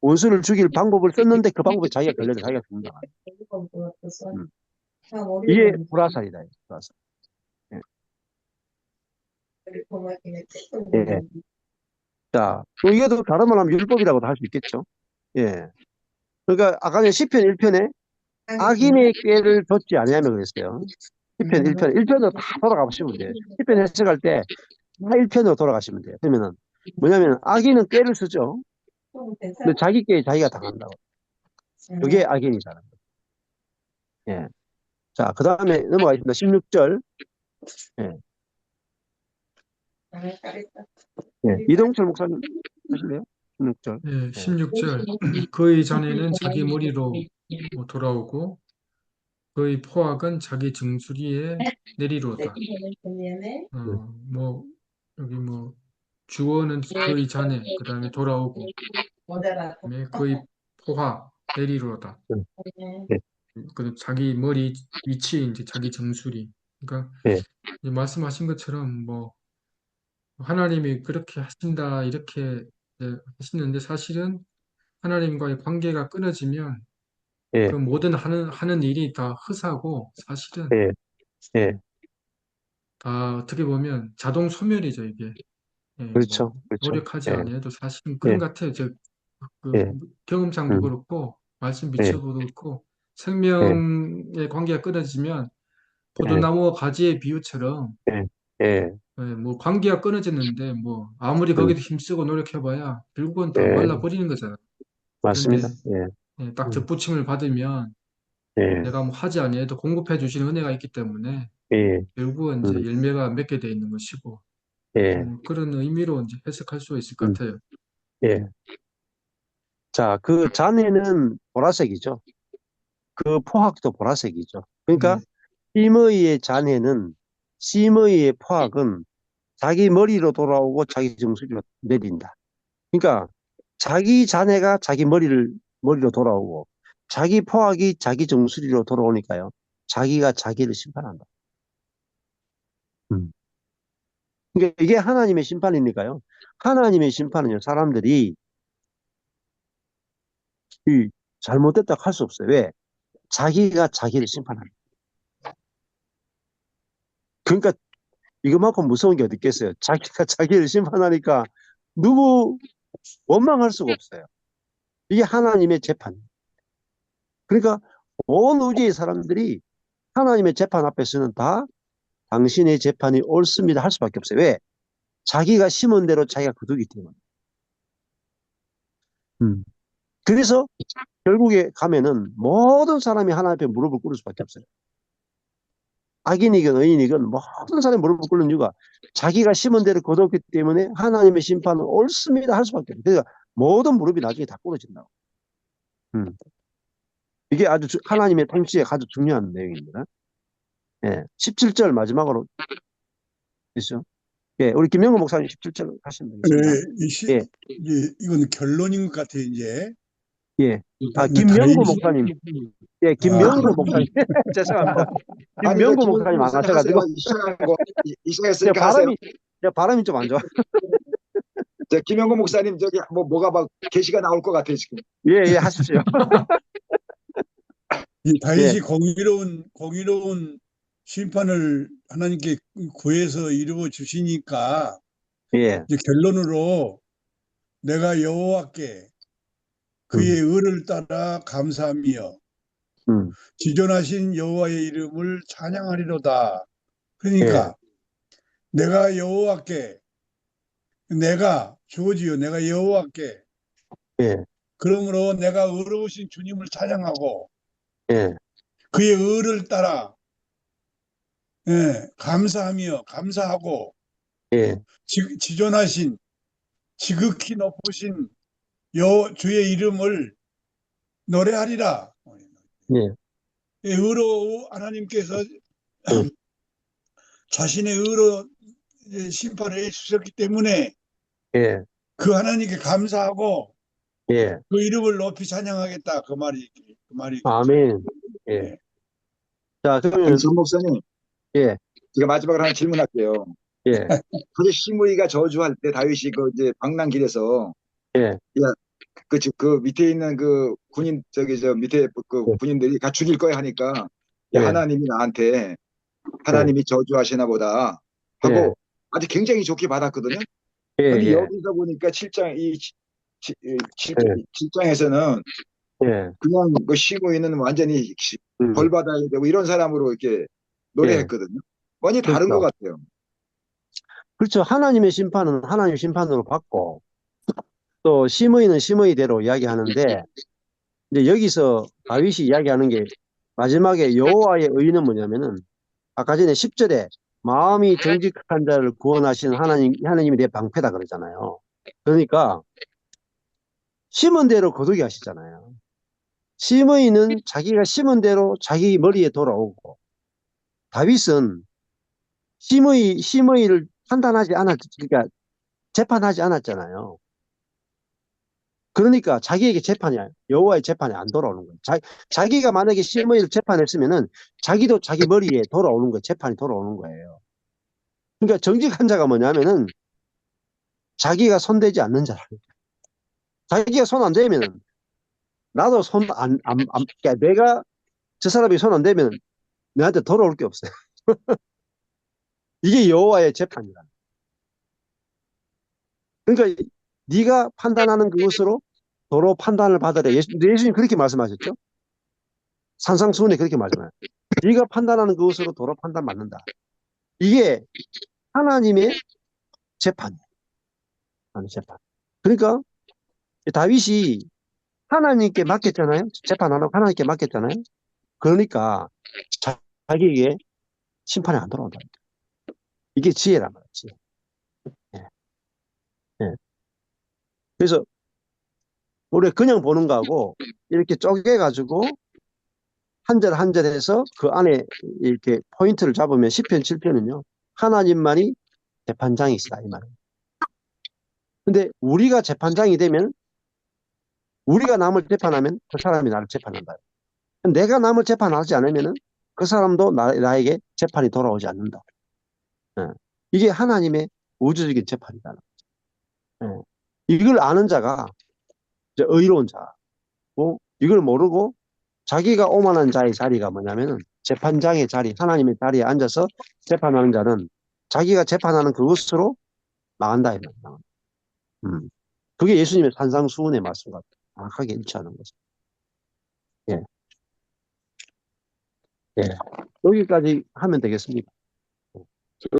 원수를 죽일 방법을 썼는데 그 방법에 자기가 걸려서 자기가 죽는다. 음. 이게 불화살이다, 불화살. 예. 예. 자, 또 이것도 다른 말 하면 율법이라고도 할 수 있겠죠. 예. 그러니까 아까 전에 시편 1편에 악인의 꾀를 좇지 아니하며 그랬어요. 시편 1편으로 다 돌아가 보시면 돼요. 시편 해석할 때 다 1편으로 돌아가시면 돼요. 그러면은 뭐냐면 악인은 꾀를 쓰죠. 근데 자기 꾀에 자기가 당한다고. 그게 악인이잖아요. 예. 자, 그 다음에 넘어가겠습니다. 16절. 예. 예. 이동철 목사님 하실래요? 16절. 예, 예. 16절. 그의 자네는 자기 머리로 돌아오고 그의 포악은 자기 정수리에 내리로다. 예. 뭐 여기 뭐 주어는 그의 자네, 그다음에 돌아오고, 그다음에 그의 포악 내리로다. 예. 그 자기 머리 위치 이제 자기 정수리. 그러니까 예. 이제 말씀하신 것처럼 뭐 하나님이 그렇게 하신다 이렇게 하시는데 사실은 하나님과의 관계가 끊어지면 그 예. 모든 하는 일이 다 허사고 사실은 예. 예. 다 어떻게 보면 자동 소멸이죠, 이게. 예, 뭐 그렇죠. 그렇죠. 노력하지 예. 않아도 사실은 예. 그런 것 같아요. 그 예. 경험상도 음. 그렇고 말씀 예. 비춰도 그렇고 예. 생명의 관계가 끊어지면 예. 포도나무와 가지의 비유처럼 예. 예. 뭐 관계가 끊어졌는데 뭐 아무리 음. 거기도 힘쓰고 노력해봐야 결국은 다 예. 말라버리는 거잖아요. 맞습니다. 그런데 예. 딱 음. 접붙임을 받으면 예. 내가 뭐 하지 아니해도 공급해 주시는 은혜가 있기 때문에 예. 결국은 이제 음. 열매가 맺게 돼 있는 것이고 예. 그런 의미로 이제 해석할 수 있을 것 음. 같아요. 예. 자, 그 잔해는 보라색이죠. 그 포학도 보라색이죠. 그러니까 네, 심의의 잔해는 심의의 포학은 자기 머리로 돌아오고 자기 정수리로 내린다. 그러니까 자기 잔해가 자기 머리로 돌아오고 자기 포학이 자기 정수리로 돌아오니까요. 자기가 자기를 심판한다. 음. 그러니까 이게 하나님의 심판이니까요. 하나님의 심판은요. 사람들이 이 잘못됐다고 할 수 없어요. 왜? 자기가 자기를 심판한다. 그러니까 이것만큼 무서운 게 어디 있겠어요. 자기가 자기를 심판하니까 누구 원망할 수가 없어요. 이게 하나님의 재판. 그러니까 온 우주의 사람들이 하나님의 재판 앞에서는 다 당신의 재판이 옳습니다 할 수밖에 없어요. 왜? 자기가 심은 대로 자기가 거두기 때문에. 음. 그래서 결국에 가면은 모든 사람이 하나님 앞에 무릎을 꿇을 수밖에 없어요. 악인이건 의인이건 모든 사람이 무릎을 꿇는 이유가 자기가 심은 대로 거뒀기 때문에 하나님의 심판은 옳습니다 할 수밖에 없어요. 그러니까 모든 무릎이 나중에 다 꿇어진다고. 음. 이게 아주 하나님의 통치에 아주 중요한 내용입니다. 예. 17절 마지막으로 있죠. 예, 우리 김영구 목사님 17절 하시면 되겠습니다. 네, 예, 이건 결론인 것 같아요, 이제. 예. 아, 뭐 김명구 다윗이, 목사님. 예, 아, 김명구 목사님. 죄송합니다. 아니, 저 김명구 김영준 목사님 안 목사님 하세요. 하셔가지고. 시작한 거, 제 시작했으니까 하세요. 바람이 좀 안 좋아. 저 김영건 목사님, 저기, 뭐가 막 계시가 나올 것 같아요, 지금. 예, 예, 하십시오. 이 예, 다윗이 공의로운 심판을 하나님께 구해서 이루어 주시니까 예, 이제 결론으로 내가 여호와께 그의 음, 의를 따라 감사하며 음, 지존하신 여호와의 이름을 찬양하리로다. 예, 그러니까 내가 여호와께 내가 주어지요 내가 여호와께 예, 그러므로 내가 의로우신 주님을 찬양하고 예, 그의 의를 따라 감사하며 감사하고 예, 지존하신 지극히 높으신 주의 이름을 노래하리라. 예, 의로 하나님께서 음, 자신의 의로 심판을 해주셨기 때문에 예, 그 하나님께 감사하고 예. 그 이름을 높이 찬양하겠다. 그 말이겠죠. 아멘. 예. 예. 자, 아니, 그러면, 전 목사님, 예, 제가 마지막으로 하나 질문할게요. 예, 사실 시므이가 저주할 때 다윗이 그 이제 방랑길에서 예, 야, 그 밑에 있는 그 군인 저기 저 밑에 그 군인들이 다 죽일 거야 하니까 야, 예, 하나님이 나한테 예, 하나님이 저주하시나 보다 예, 하고 아주 굉장히 좋게 받았거든요. 예, 근데 예, 여기서 보니까 7장 예, 7장에서는 예, 그냥 그 시므이는 완전히 벌 음, 받아야 되고 이런 사람으로 이렇게 예. 노래했거든요. 완전히 다른 것 그렇죠. 같아요. 그렇죠. 하나님의 심판은 하나님의 심판으로 받고, 또 심의는 심의대로 이야기하는데, 이제 여기서 다윗이 이야기하는 게 마지막에 여호와의 의는 뭐냐면은 아까 전에 10절에 마음이 정직한 자를 구원하시는 하나님이 내 방패다 그러잖아요. 그러니까 심은 대로 거두게 하시잖아요. 심의는 자기가 심은 대로 자기 머리에 돌아오고, 다윗은 심의를 그러니까 재판하지 않았잖아요. 그러니까 자기에게 여호와의 재판이 안 돌아오는 거예요. 자기가 만약에 심의를 재판했으면은 자기도 자기 머리에 돌아오는 거예요. 재판이 돌아오는 거예요. 그러니까 정직한 자가 뭐냐면은 자기가 손대지 않는 자라. 자기가 손 안 대면은 나도 그러니까 내가 저 사람이 손 안 대면 내한테 돌아올 게 없어요. 이게 여호와의 재판이다. 그러니까 네가 판단하는 그것으로 도로 판단을 받으래. 예수님 그렇게 말씀하셨죠? 산상수훈에 그렇게 말씀하셨죠. 네가 판단하는 그것으로 도로 판단 받는다. 이게 하나님의 재판이에요. 하나님의 재판. 그러니까 다윗이 하나님께 맡겼잖아요. 재판하라고 하나님께 맡겼잖아요. 그러니까 자기에게 심판이 안 돌아온다. 이게 지혜란 말이에요. 지혜. 예. 예. 그래서 우리가 그냥 보는 거하고 이렇게 쪼개가지고 한 절 한 절 해서 그 안에 이렇게 포인트를 잡으면 10편, 7편은요. 하나님만이 재판장이시다 이 말이에요. 근데 우리가 재판장이 되면 우리가 남을 재판하면 그 사람이 나를 재판한다. 내가 남을 재판하지 않으면은 그 사람도 나에게 재판이 돌아오지 않는다. 예. 이게 하나님의 우주적인 재판이다. 예. 이걸 아는 자가 이제 의로운 자고, 이걸 모르고 자기가 오만한 자의 자리가 뭐냐면은 재판장의 자리, 하나님의 자리에 앉아서 재판하는 자는 자기가 재판하는 그것으로 망한다. 이 말이야. 그게 예수님의 산상수훈의 말씀과 정확하게 일치하는 거죠. 예. 예. 여기까지 하면 되겠습니다.